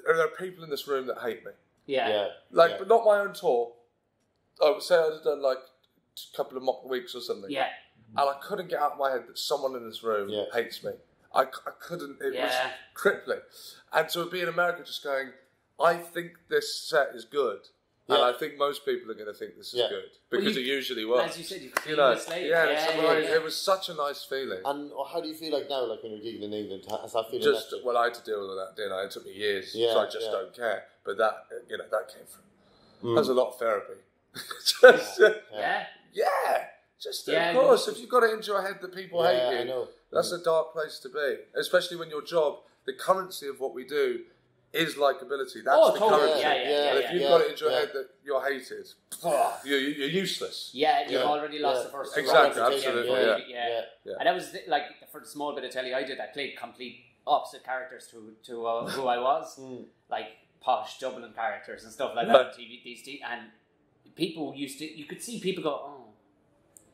there are people in this room that hate me. But not my own tour. I would say I'd done like a couple of mock weeks or something. Yeah. And I couldn't get out of my head that someone in this room hates me. I couldn't. It was crippling. And to be in America just going, I think this set is good. And I think most people are going to think this is good. Because it usually was. As you said, you know, it was such a nice feeling. And how do you feel like now, like when you're gigging in England? Has that feeling? Well, I had to deal with that, didn't I? It took me years, so I just don't care. But that, you know, that came from. There's a lot of therapy. Of course, if you've got it into your head that people hate you, that's a dark place to be. Especially when your job, the currency of what we do, is likability. That's the currency. And if you've got it into your head that you're hated, you're useless. Yeah, you've already lost the first two. Exactly, absolutely. And that was like for the small bit of telly I did. I played complete opposite characters to who I was, like posh Dublin characters and stuff like that on TV. And people you could see people go, oh,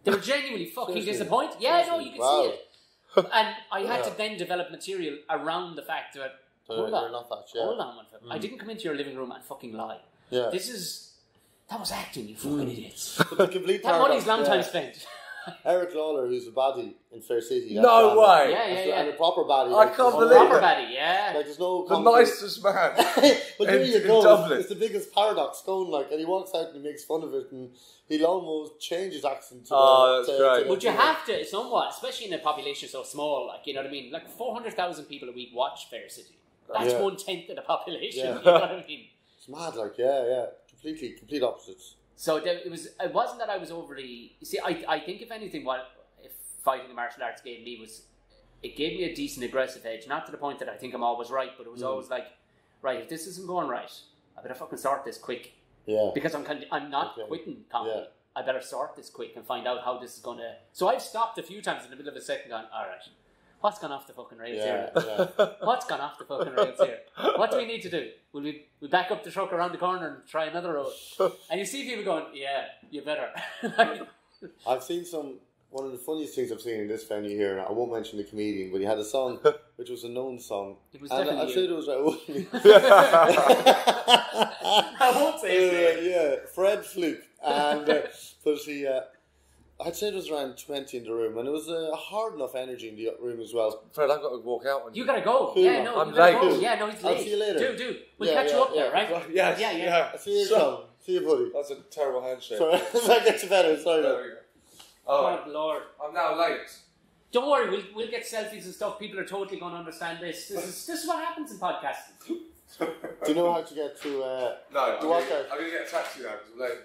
they were genuinely fucking disappointed. Yeah, no, you could see it. And I had to then develop material around the fact that. Hold on one second. I didn't come into your living room and fucking lie. Yeah. That was acting, you fucking idiots. That money's long time spent. Eric Lawler, who's a baddie in Fair City. No way. And a proper baddie. I can't believe it. Proper baddie, Like there's no the nicest man. But there you go. Dublin. It's the biggest paradox going, like, and he walks out and he makes fun of it, and he'll almost change his accent to that's great. Would you have to, somewhat, especially in a population so small, like, you know what I mean? Like 400,000 people a week watch Fair City. That's 1/10 of the population. You know what I mean? It's mad, like complete opposites. So it wasn't that I was overly. You see, I think if anything, if fighting the martial arts gave me it gave me a decent aggressive edge. Not to the point that I think I'm always right, but it was always like, right, if this isn't going right, I better fucking start this quick. Yeah. Because I'm not quitting comedy. Yeah. I better start this quick and find out how this is going to. So I've stopped a few times in the middle of a second, going, all right. What's gone off the fucking rails here? What's gone off the fucking rails here? What do we need to do? Will we back up the truck around the corner and try another road? And you see people going, yeah, you better. I've seen one of the funniest things I've seen in this venue here, I won't mention the comedian, but he had a song which was a known song. It was definitely I'd say it was I won't say it. Yeah, Fred Cooke. And but I'd say there was around 20 in the room, and it was a hard enough energy in the room as well. Fred, I've got to walk out on you. You gotta go. Cool. Yeah, no, I'm late. Go. Yeah, no, he's late. I'll see you later. Do. We'll catch you up there, right? Yes. Yeah. See you, Sean. See you, buddy. That's a terrible handshake. Sorry, that gets you better. Sorry. There we go. Oh, Lord. I'm now late. Don't worry, we'll get selfies and stuff. People are totally going to understand this. This is what happens in podcasting. Do you know how to get to... No, I'm going to get a taxi now because I'm late.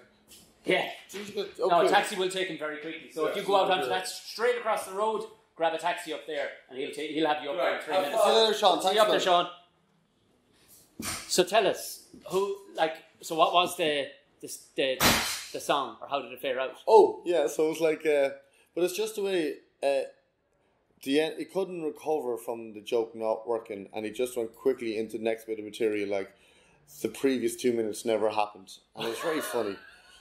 Yeah. Okay. No, a taxi will take him very quickly. So if you go out onto that straight across the road, grab a taxi up there, and he'll have you up there in 3 minutes. See you later, Sean. See you up there, Sean. So tell us, so what was the song, or how did it fare out? Oh, yeah, so it was like, but it's just the way, the end, he couldn't recover from the joke not working, and he just went quickly into the next bit of material, like, the previous 2 minutes never happened. And it was very funny.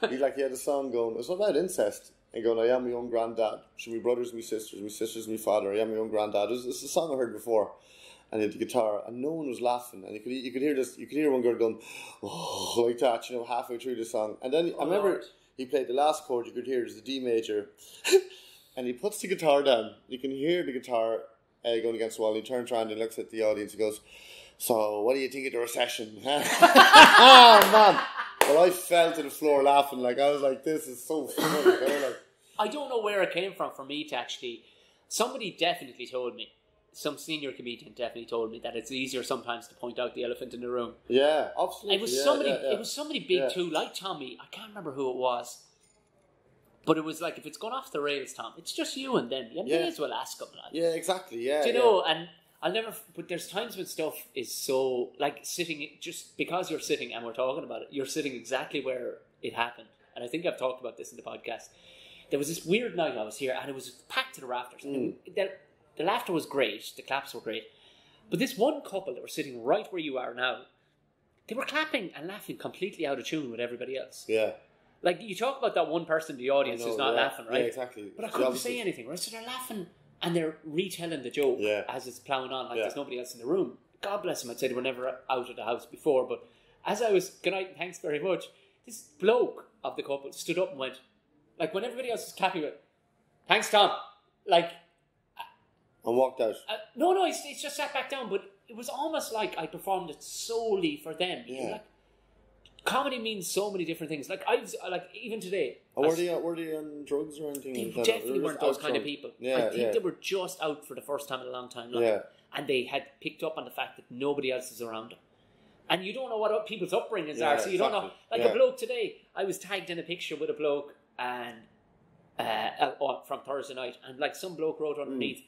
He had a song going, it's about incest, and going, I am my own granddad, should my brothers, my sisters, my father, I am my own granddad. It's a song I heard before. And he had the guitar, and no one was laughing. And you could hear one girl going, oh, like that, halfway through the song. And then I remember he played the last chord. You could hear it was the D major, and he puts the guitar down. You can hear the guitar going against the wall. He turns around and looks at the audience. He goes, "So, what do you think of the recession?" Oh man! Well, I fell to the floor laughing. Like I was like, "This is so funny." I don't know where it came from for me to actually. Somebody definitely told me. Some senior comedian definitely told me that it's easier sometimes to point out the elephant in the room. Yeah, absolutely. It was somebody. It was somebody big too, like Tommy. I can't remember who it was, but it was like, if it's gone off the rails, Tom, it's just you and them. You may as well ask them. Like, yeah, exactly. Yeah, do you know? And I'll never. But there's times when stuff is so like sitting. Just because you're sitting and we're talking about it, you're sitting exactly where it happened. And I think I've talked about this in the podcast. There was this weird night I was here, and it was packed to the rafters. And the laughter was great, the claps were great, But this one couple that were sitting right where you are now, they were clapping and laughing completely out of tune with everybody else. Yeah. Like, you talk about that one person in the audience who's not laughing, right? Yeah, exactly. But I couldn't say anything, right? So they're laughing and they're retelling the joke as it's ploughing on, like there's nobody else in the room. God bless them, I'd say they were never out of the house before. But as I was, good night and thanks very much, this bloke of the couple stood up and went, like, when everybody else was clapping, went, thanks, Tom. Like... and walked out. No, it's just sat back down, but it was almost like I performed it solely for them. Yeah. Like, comedy means so many different things. Like, even today... Oh, were they on drugs or anything? They definitely weren't those kind of people. Yeah, I think they were just out for the first time in a long time. And they had picked up on the fact that nobody else is around them. And you don't know what people's upbringings are, so you don't know. Like a bloke today, I was tagged in a picture with a bloke and from Thursday night, and like some bloke wrote underneath,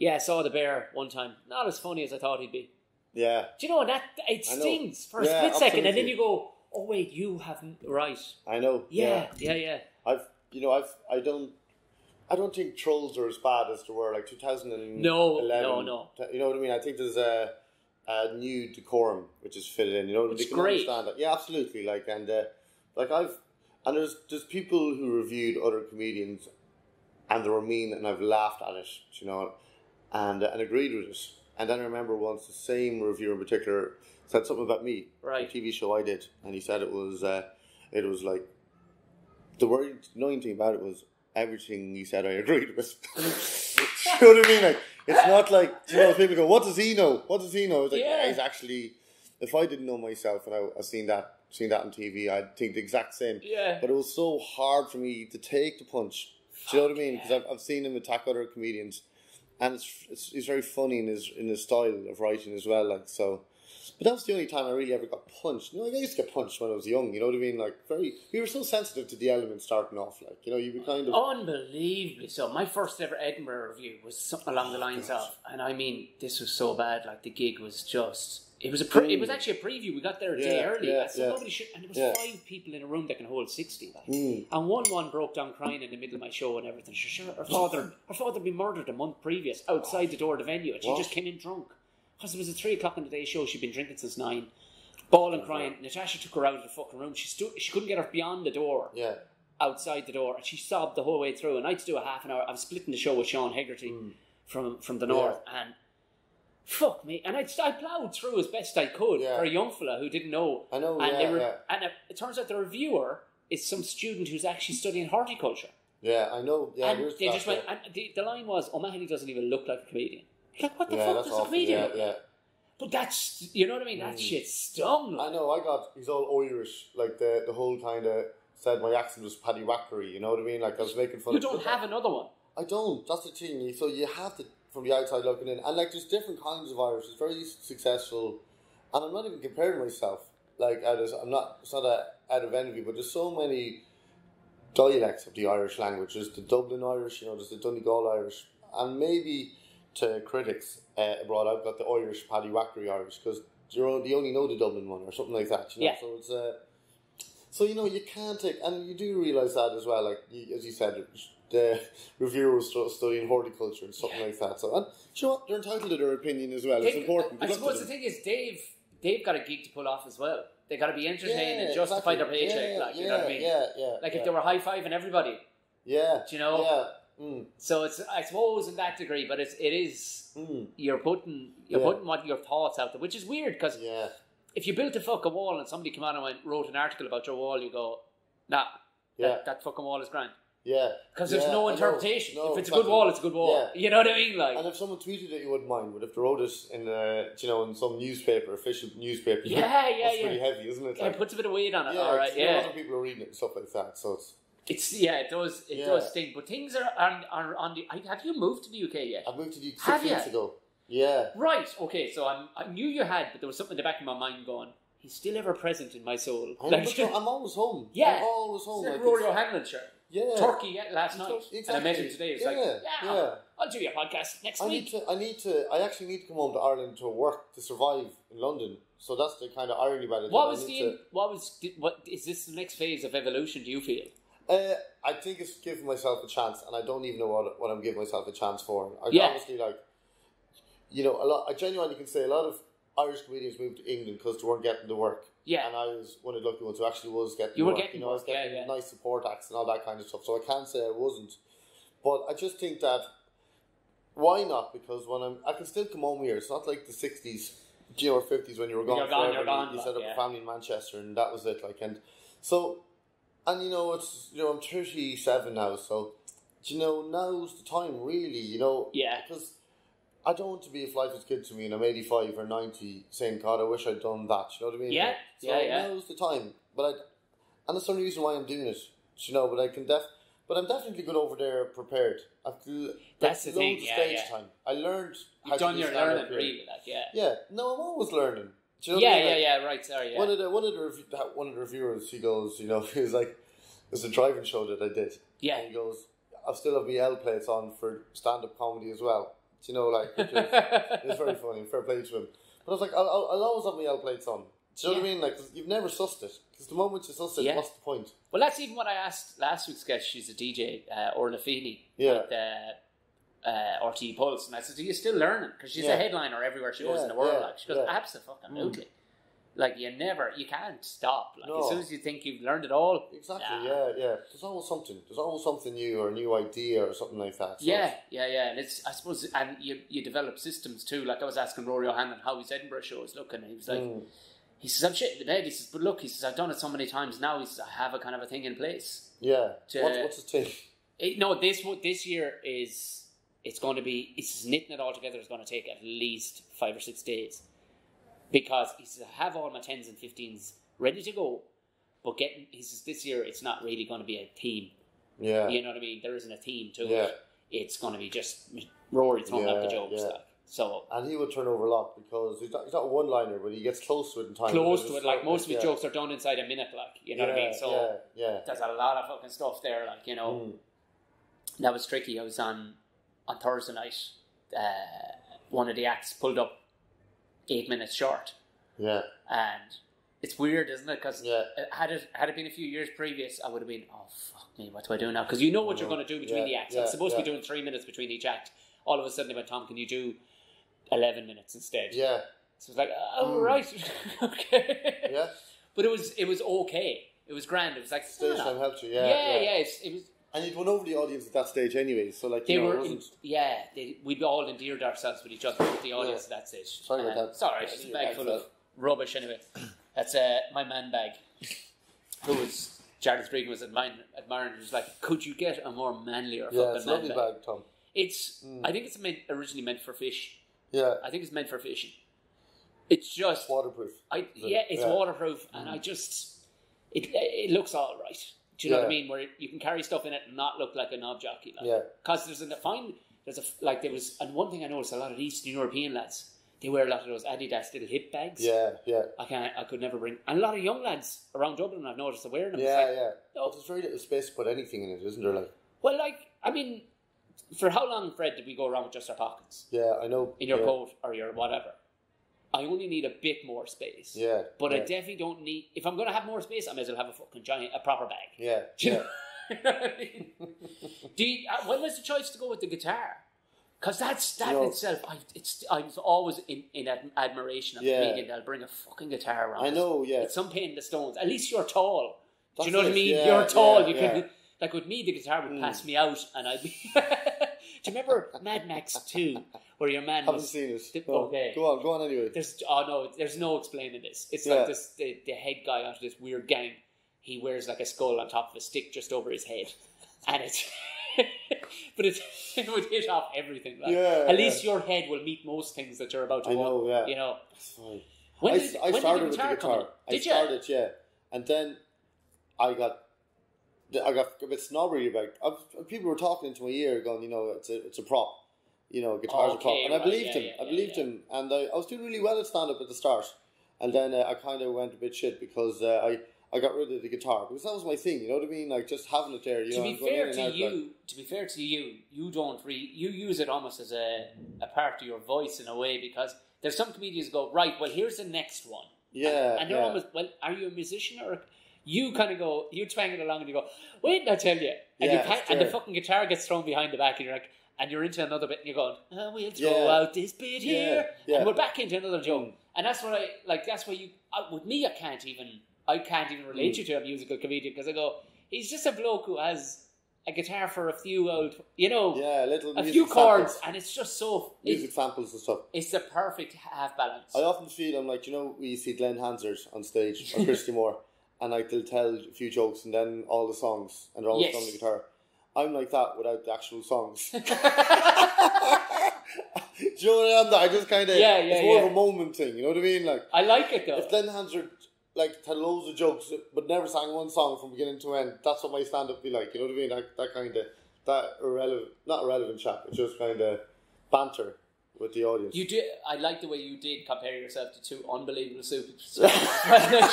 I saw the bear one time. Not as funny as I thought he'd be. Yeah. Do you know, that it stings for a split second, and then you go, oh wait, you haven't, right. I know. Yeah. I don't think trolls are as bad as they were like 2011. No. You know what I mean? I think there's a new decorum which is fitted in. You know, it's they can great. understand that. Yeah, absolutely. There's people who reviewed other comedians and they were mean, and I've laughed at it, you know, and agreed with it. And then I remember once the same reviewer in particular said something about me, right? A TV show I did, and he said it was like the worrying, annoying thing about it was everything he said I agreed with. You know what I mean? Like, it's not like, you know, people go, what does he know? What does he know? It's like, he's actually, if I didn't know myself and I seen that on TV, I'd think the exact same. Yeah. But it was so hard for me to take the punch. Do you know what I mean? Because I've seen him attack other comedians, and he's very funny in his style of writing as well. Like, so. But that was the only time I really ever got punched. You know, like, I used to get punched when I was young, you know what I mean? Like, we were so sensitive to the elements starting off, like, you know, you would kind of... Unbelievably so. My first ever Edinburgh review was something along the lines of, and I mean, this was so bad, like, the gig was just... It was actually a preview. We got there a day early. Nobody should, and there was 5 people in a room that can hold 60. Like. And one broke down crying in the middle of my show and everything. Sure, her father had been murdered a month previous outside the door of the venue, and she just came in drunk. Because it was at 3 o'clock in the day show, she'd been drinking since 9, bawling, crying. Natasha took her out of the fucking room. She couldn't get her beyond the door, outside the door, and she sobbed the whole way through. And I had to do a half an hour. I was splitting the show with Sean Hegarty from the north, and fuck me. And I ploughed through as best I could for a young fella who didn't know. I know. And it turns out the reviewer is some student who's actually studying horticulture. Yeah, I know. Yeah, and they just went. And the line was, O'Mahony doesn't even look like a comedian. Like, what the fuck does a comedian look like? But that's, you know what I mean? That shit stung. I know, he's all Irish, like the whole kind of said my accent was Paddy Wackery, you know what I mean? Like, I was making fun of it. You don't have another one? I don't, that's the thing. So you have to, from the outside looking in, and like there's different kinds of Irish. It's very successful, and I'm not even comparing myself, like, it's not out of envy, but there's so many dialects of the Irish language. There's the Dublin Irish, you know, there's the Donegal Irish, and maybe to critics abroad, I've got the Irish Paddy Wackery Irish, because you only know the Dublin one or something like that, you know. So it's so you know, you can't take, and you do realise that as well. Like, as you said, the reviewer was studying horticulture and something like that. So, and you know what, they're entitled to their opinion as well. It's important. I suppose the thing is, Dave got a gig to pull off as well. They got to be entertained and justify their paycheck. You know what I mean? Like if they were high fiving everybody. Yeah. Do you know? Yeah. So it's, I suppose, in that degree, but it is you're putting what your thoughts out there, which is weird because if you built a fucking wall and somebody came on and wrote an article about your wall, you go, nah, that fucking wall is grand. Yeah, because there's no interpretation. No, if it's a good wall, it's a good wall. Yeah. You know what I mean? Like, and if someone tweeted it, you wouldn't mind. But if they wrote it in, in some newspaper, official newspaper, that's pretty heavy, isn't it? Like, it puts a bit of weight on it. All right, other people are reading it and stuff like that. So it does sting. But things are on the. Have you moved to the UK yet? I moved to the UK 6 weeks ago. Yeah. Right. Okay. So I knew you had, but there was something in the back of my mind going, he's still ever present in my soul. I'm always home. Yeah. I'm always home. It's like Rory O'Hanlon shirt. Yeah. Turkey last night. Exactly. And I met him today. It's I'll do your podcast next week. I actually need to come home to Ireland to work to survive in London. So that's the kind of irony about it. What is this the next phase of evolution, do you feel? I think it's giving myself a chance, and I don't even know what I'm giving myself a chance for. Obviously, like, you know, I genuinely can say a lot of Irish comedians moved to England because they weren't getting the work. Yeah. And I was one of the lucky ones who actually was getting you the were work. Getting you know, I was getting nice support acts and all that kind of stuff. So I can't say I wasn't. But I just think that, why not? Because I can still come home here. It's not like the 60s, you know, or 50s when you were gone forever. You're gone, you set up a family in Manchester and that was it. Like, and so, and you know, it's, you know, I'm 37 now, so, you know, now's the time, really, you know. Yeah. Because I don't want to be, if life is good to me and I'm 85 or 90, saying, God, I wish I'd done that. You know what I mean? Yeah. So now's the time. And that's the only reason why I'm doing it. You know, but I'm definitely good over there prepared. That's the thing. Stage time. I learned. You've done your learning, really. Like, Yeah. No, I'm always learning. Do you know yeah, what I mean? yeah. Right. Sorry. Yeah. One of the reviewers, he goes, you know, he was like, there's a driving show that I did. Yeah. And he goes, I still have my L plates on for stand-up comedy as well. Do you know, like, it's very funny. Fair play to him. But I was like, I'll always have my L plates on. Do you know what I mean? Like, you've never sussed it. Because the moment you suss it, what's the point? Well, that's even what I asked last week's guest. She's a DJ, Orla Feeney. Yeah. With RTE Pulse. And I said, are you still learning? Because she's a headliner everywhere she goes in the world. Like, she goes, absolutely. Like, you can't stop. Like, as soon as you think you've learned it all. Exactly, yeah. There's always something. There's always something new or a new idea or something like that. So yeah. And it's, I suppose, and you develop systems too. Like, I was asking Rory O'Hanlon how his Edinburgh show is looking. And he was like, he says, I'm shitting the bed. He says, but look, he says, I've done it so many times now. He says, I have a kind of a thing in place. Yeah. What's his thing? This year is, it's going to be, he says, knitting it all together is going to take at least 5 or 6 days. Because he says, I have all my 10s and 15s ready to go, but he says, this year it's not really going to be a theme. Yeah. You know what I mean? There isn't a theme to it. It's going to be just Rory throwing out the jokes. Like. So, and he would turn over a lot because he's not a one-liner, but he gets close to it in time. Like most of his jokes are done inside a minute, like, you know what I mean? So there's a lot of fucking stuff there, like, you know. That was tricky. I was on Thursday night. One of the acts pulled up 8 minutes short. Yeah. And it's weird, isn't it? Because had it been a few years previous, I would have been, oh, fuck me, what do I do now? Because you know what you're going to do between the acts. I'm supposed to be doing 3 minutes between each act. All of a sudden they went, Tom, can you do 11 minutes instead? Yeah. So it's like, oh, right. Okay. Yeah. But it was okay. It was grand. It was like, stage time helped you, yeah. It was. And you'd won over the audience at that stage anyway, so like, we'd all endeared ourselves with each other, with the audience at that stage. Sorry about that. Sorry, it's a bag full of rubbish anyway. That's my man bag. Who was, Charlie Spriggan was admiring, he was like, could you get a more manlier fucking man bag? Yeah, it's a lovely bag, Tom. It's, I think it's originally meant for fish. Yeah. I think it's meant for fishing. It's just... waterproof. It's waterproof, and I just... It looks all right. Do you know what I mean? Where you can carry stuff in it and not look like a knob jockey. Like. Because and one thing I noticed, a lot of Eastern European lads, they wear a lot of those Adidas little hip bags. Yeah. I could never bring... And a lot of young lads around Dublin, I've noticed, are wearing them. Yeah. No, there's very little space to put anything in it, isn't there? Like, well, like, I mean... For how long, Fred, did we go around with just our pockets? Yeah, I know. In your coat or your whatever. I only need a bit more space. Yeah. But I definitely don't need... If I'm going to have more space, I may as well have a fucking a proper bag. Yeah. Do you know what I mean? When was the choice to go with the guitar? Because that in itself, I'm always in admiration of a comedian that'll bring a fucking guitar around. I know, yeah. It's some pain in the stones. At least you're tall. That's do you know what I mean? Yeah, you're tall. You can... Like with me, the guitar would pass me out, and I'd be. Do you remember Mad Max 2, where your man haven't seen it? Okay, go on anyway. There's no explaining this. It's like this. The head guy out of this weird gang, he wears like a skull on top of a stick just over his head, and it's. But it would hit off everything. Like, at least your head will meet most things that you're about to. I know, yeah. You know. I started with the guitar. Did you? And then I got a bit snobbery about it. People were talking into my ear going, you know, it's a prop. You know, guitar's a prop. And I believed him. I believed him. And I was doing really well at stand-up at the start. And then I kind of went a bit shit because I got rid of the guitar. Because that was my thing, you know what I mean? Like, just having it there. To be fair to you, you don't you use it almost as a part of your voice in a way, because there's some comedians who go, right, well, here's the next one. Yeah. And they're almost, well, are you a musician or... You kind of go, you twang it along and you go, wait, I'll tell you. And, and the fucking guitar gets thrown behind the back and you're like, and you're into another bit, and you're going, we'll throw out this bit here, and we're back into another joke. And that's what I like. That's why with me, I can't even relate you to a musical comedian, because I go, he's just a bloke who has a guitar for a few old, a few chords, and it's just so music samples and stuff. It's the perfect half balance. I often feel I'm like, we see Glenn Hansard on stage or Christy Moore, and like they'll tell a few jokes and then all the songs, and they're all on the guitar. I'm like that without the actual songs. Do you know what I am? I just kind of it's more of a moment thing. You know what I mean? Like, I like it though. If Glenn Hansard tell loads of jokes but never sang one song from beginning to end, that's what my stand up be like. You know what I mean? Like that kind of not irrelevant chat, but just kind of banter with the audience. You did. I like the way you did compare yourself to two unbelievable superstars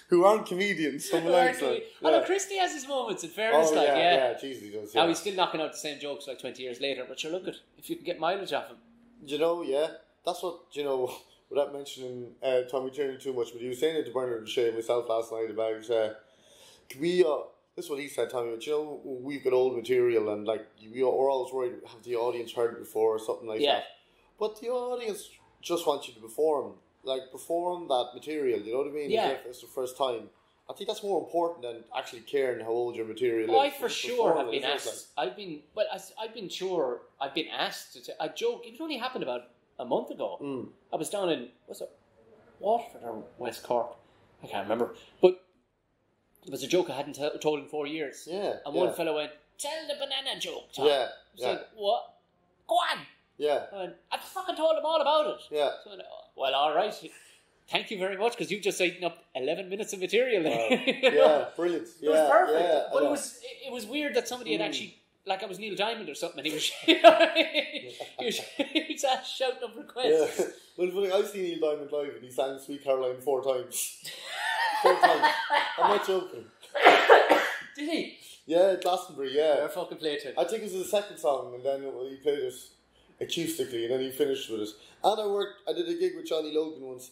who aren't comedians. Someone else. Although Christy has his moments. In fairness, Jesus, he does. Now he's still knocking out the same jokes like 20 years later. But look at if you can get mileage off him. That's what Without mentioning Tommy Tiernan too much, but he was saying it to Bernard and Shay and myself last night about this is what he said, Tommy. But we've got old material, and like we're always worried, have the audience heard it before or something like that. But the audience just wants you to perform that material. You know what I mean? Yeah. As if it's the first time. I think that's more important than actually caring how old your material is. I for sure have been asked. I've been asked to. I joke. It only happened about a month ago. I was down in Waterford or West Cork. I can't remember. But it was a joke I hadn't told in 4 years. Yeah. And one fellow went, "Tell the banana joke, Tom." Yeah. Like, what? Go on. Yeah. I fucking told them all about it. Yeah. So I went, well, all right. Thank you very much, because you just eaten up 11 minutes of material there. Yeah, brilliant. It was perfect. Yeah, but it was weird that somebody had actually, like I was Neil Diamond or something, and he was he was shouting up requests. Yeah. Well, funny, I've seen Neil Diamond live, and he sang Sweet Caroline 4 times. 4 times. I'm not joking. Did he? Yeah, Glastonbury, Fair fucking play to. I think it was the second song, and then he played it acoustically, and then he finished with it. And I did a gig with Johnny Logan once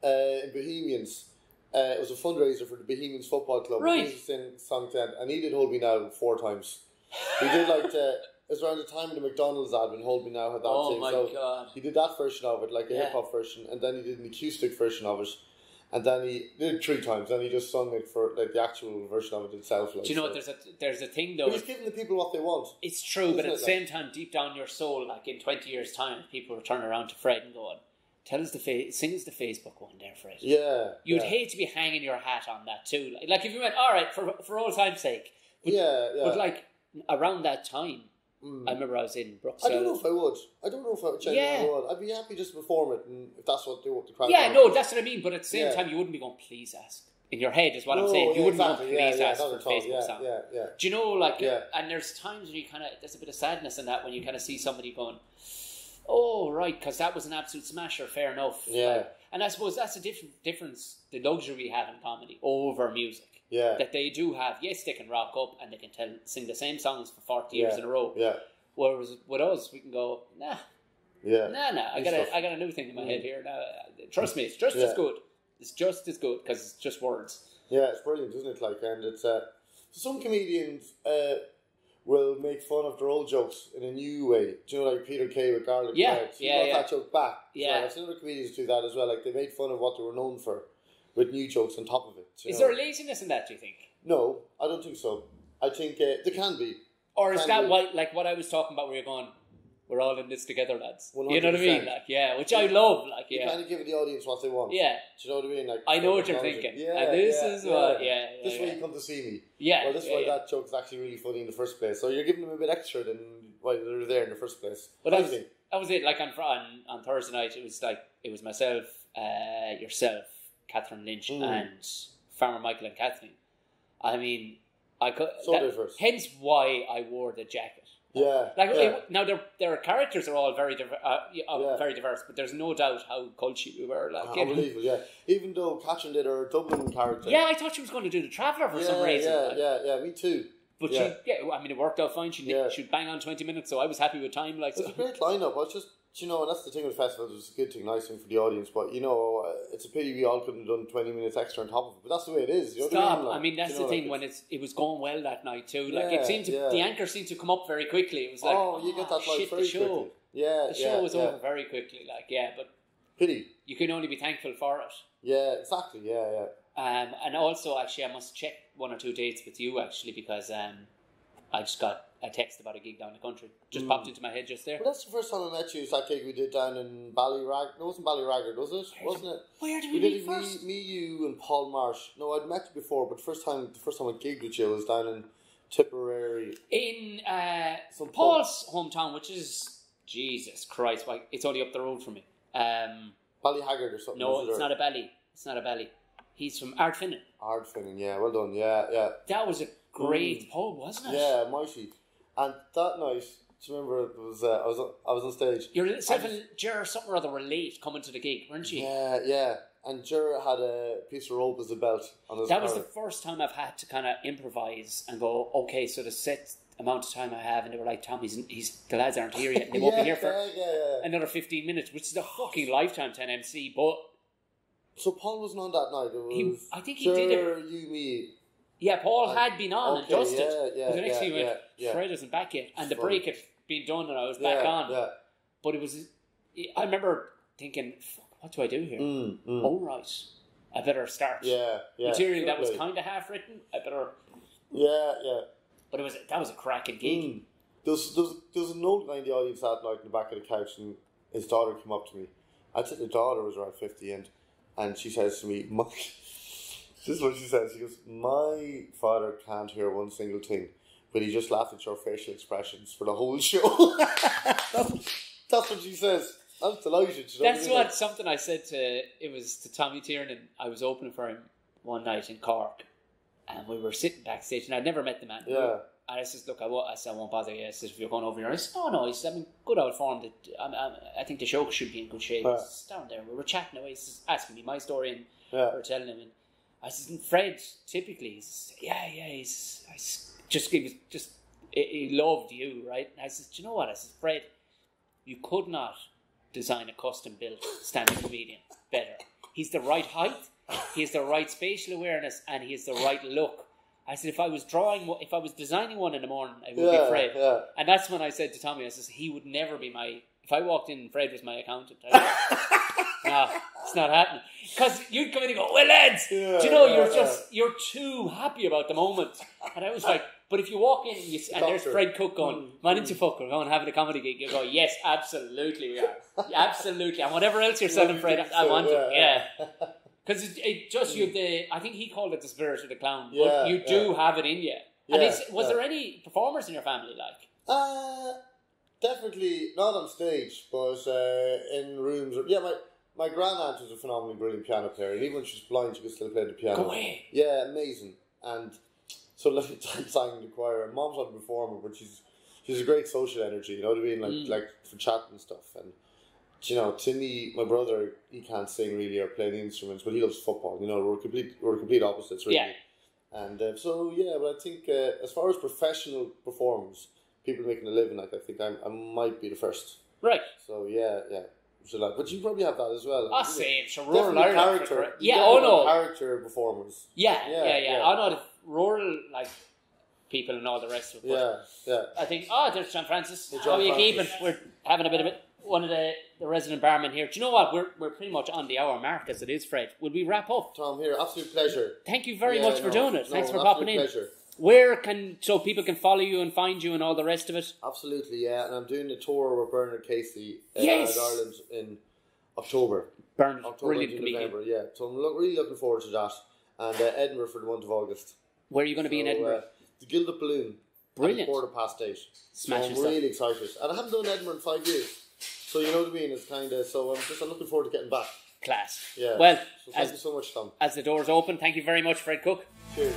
in Bohemians. It was a fundraiser for the Bohemians Football Club. Right. He was singing song 10, and he did Hold Me Now 4 times. He did it was around the time of the McDonald's advert, Hold Me Now had that thing. My so God. He did that version of it, like a hip hop version, and then he did an acoustic version of it. And then he did it 3 times. Then he just sung it for like the actual version of it itself. Like, do you know what? There's a thing though. But he's giving the people what they want. It's true, but at the same time, deep down your soul, like in 20 years' time, people will turn around to Fred and go, sing us the Facebook one there, Fred. Yeah. You'd hate to be hanging your hat on that too. Like if you went, all right, for old time's sake. But like around that time, I remember I was in Bruxelles. I don't know if I would. Genuinely would. I'd be happy just to perform it, and if that's what the crowd. Yeah, no, that's what I mean. But at the same time, you wouldn't be going, please ask. In your head is what I'm saying. You wouldn't go, please ask for a Facebook song. Yeah. Do you know, and there's times when you there's a bit of sadness in that when you kind of see somebody going, oh, right, because that was an absolute smasher, fair enough. Yeah. And I suppose that's the difference, the luxury we have in comedy over music. Yeah. That they do have, yes, they can rock up and they can sing the same songs for 40 years in a row. Yeah. Whereas with us, we can go, nah. Yeah. Nah. I got a new thing in my head here. Now, trust me, it's just as good. It's just as good because it's just words. Yeah, it's brilliant, isn't it? Like, and it's some comedians will make fun of their old jokes in a new way. Do you know, like Peter Kay with garlic bread? He brought that joke back. Yeah, I've seen other comedians do that as well. Like they made fun of what they were known for, with new jokes on top of it. Is there a laziness in that? Do you think? No, I don't think so. I think there can be. Or is that like what I was talking about, where you're going, we're all in this together, lads. 100%. You know what I mean? Like, which I love. Like, you kind of give the audience what they want. Yeah. Do you know what I mean? Like, I know what you're thinking. And this is what. This is why you come to see me. Yeah. Well, this is why that joke is actually really funny in the first place. So you're giving them a bit extra than why they're there in the first place. But that was it. Like on Thursday night, it was myself, yourself, Catherine Lynch, and Farmer Michael and Kathleen. I mean, diverse. Hence why I wore the jacket. Yeah. Now their characters are all very very diverse, but there's no doubt how culty we were. Like, unbelievable, yeah. Even though Catherine did her Dublin character. Yeah, I thought she was going to do the Traveller for some reason. Yeah, me too. But I mean, it worked out fine. She'd bang on 20 minutes, so I was happy with time. Like, it was a great lineup. you know, that's the thing with festivals. It's a good thing, nice thing for the audience. But you know, it's a pity we all couldn't have done 20 minutes extra on top of it. But that's the way it is. You know Stop. what I mean, that's the thing when it was going well that night too. Like it seemed to the anchor seemed to come up very quickly. It was like, you get that light very quickly. Yeah, the show was over very quickly. Like but pity. You can only be thankful for it. Yeah, exactly. Yeah. And also, actually, I must check 1 or 2 dates with you actually because I just got a text about a gig down the country. Just popped into my head just there. Well, that's the first time I met you. It's that gig we did down in Ballyrag. No, it wasn't Ballyraggard, was it? Wasn't it? Where did we meet first? Me, you, and Paul Marsh. No, I'd met you before, but the first time I gigged with you was down in Tipperary. In Paul's hometown, which is Jesus Christ, it's only up the road from me. Ballyhaggard or something. No, it's not a Bally. It's not a Bally. He's from Ardfinnan. Ardfinnan, yeah, well done, yeah. That was a great pub, wasn't it? Yeah, mighty. And that night, do you remember it was I was on stage. Yourself and Ger something or other were late coming to the gig, weren't you? Yeah. And Ger had a piece of rope as a belt on his That was the first time I've had to kind of improvise and go, okay, so the set amount of time I have, and they were like, Tom, the lads aren't here yet, and they won't be here for another 15 minutes, which is a fucking lifetime to an MC, but... So Paul wasn't on that night, it was I think he did it. You, me... Yeah, Paul had been on and dusted. Yeah, the next thing went, Fred isn't back yet. And the break had been done and I was back on. Yeah. But it was... I remember thinking, fuck, what do I do here? Oh, right. I better start. Yeah. Material that was kind of half written. I better... Yeah. But that was a cracking gig. There was an old guy in the audience that night in the back of the couch, and his daughter came up to me. I'd say the daughter was around 50, and she says to me, this is what she says. She goes, my father can't hear one single thing, but he just laughed at your facial expressions for the whole show. That's what she says. I'm delighted. That's something I said to Tommy Tiernan. I was opening for him one night in Cork, and we were sitting backstage, and I'd never met the man. Yeah. And I says, look, I won't bother you. I said, if you're going over here. I said, no. He said, I'm in good old form. I think the show should be in good shape. He's down there. We were chatting away. He's asking me my story, and we were telling him. And I said, Fred, typically, he says, he loved you, right? And I said, do you know what? I said, Fred, you could not design a custom-built stand-up comedian better. He's the right height, he has the right spatial awareness, and he has the right look. I said, if I was designing one in the morning, it would be Fred. Yeah. And that's when I said to Tommy, I said, he would never be if I walked in and Fred was my accountant, no, it's not happening. Because you'd come in and go, well, lads, do you know, you're too happy about the moment. And I was like, but if you walk in and there's Fred Cooke going, man, into fuck, we're going having a comedy gig, you go, yes, absolutely we are. Absolutely. And whatever else you're selling, Fred, I want it. Yeah. Because I think he called it the spirit of the clown. But you do have it in you. And was there any performers in your family like? Definitely not on stage, but in rooms. Yeah, my grandaunt was a phenomenally brilliant piano player, and even when she was blind, she could still play the piano. Go away. Yeah, amazing. And so like I sang in the choir. And Mom's not a performer, but she's a great social energy. You know what I mean? Like for chatting and stuff. And you know, to me, my brother, he can't sing really or play any instruments, but he loves football. You know, we're complete opposites, really. Yeah. And but I think as far as professional performers, people making a living, like I think I might be the first. Right. So yeah. So like, but you probably have that as well. Same. So rural Ireland. Character performers. Yeah. I know the rural people and all the rest of it. Yeah. I think. There's John Francis. How are you keeping? We're having a bit of it. One of the resident barmen here. Do you know what? We're pretty much on the hour mark as it is, Fred. Would we wrap up? Tom, here, absolute pleasure. Thank you very much for doing it. Thanks for popping in. Pleasure. So people can follow you and find you and all the rest of it? Absolutely, yeah. And I'm doing a tour with Bernard Casey in Ireland in October. Bernard, brilliant comedian. November, yeah. So I'm really looking forward to that. And Edinburgh for the month of August. Where are you going to be in Edinburgh? The Gilded Balloon. Brilliant. 8:15. Smashing so I'm really excited. And I haven't done Edinburgh in 5 years. So you know what I mean? It's kind of... So I'm looking forward to getting back. Class. Yeah. Well, so thank you so much, Tom. As the doors open, thank you very much, Fred Cooke. Cheers.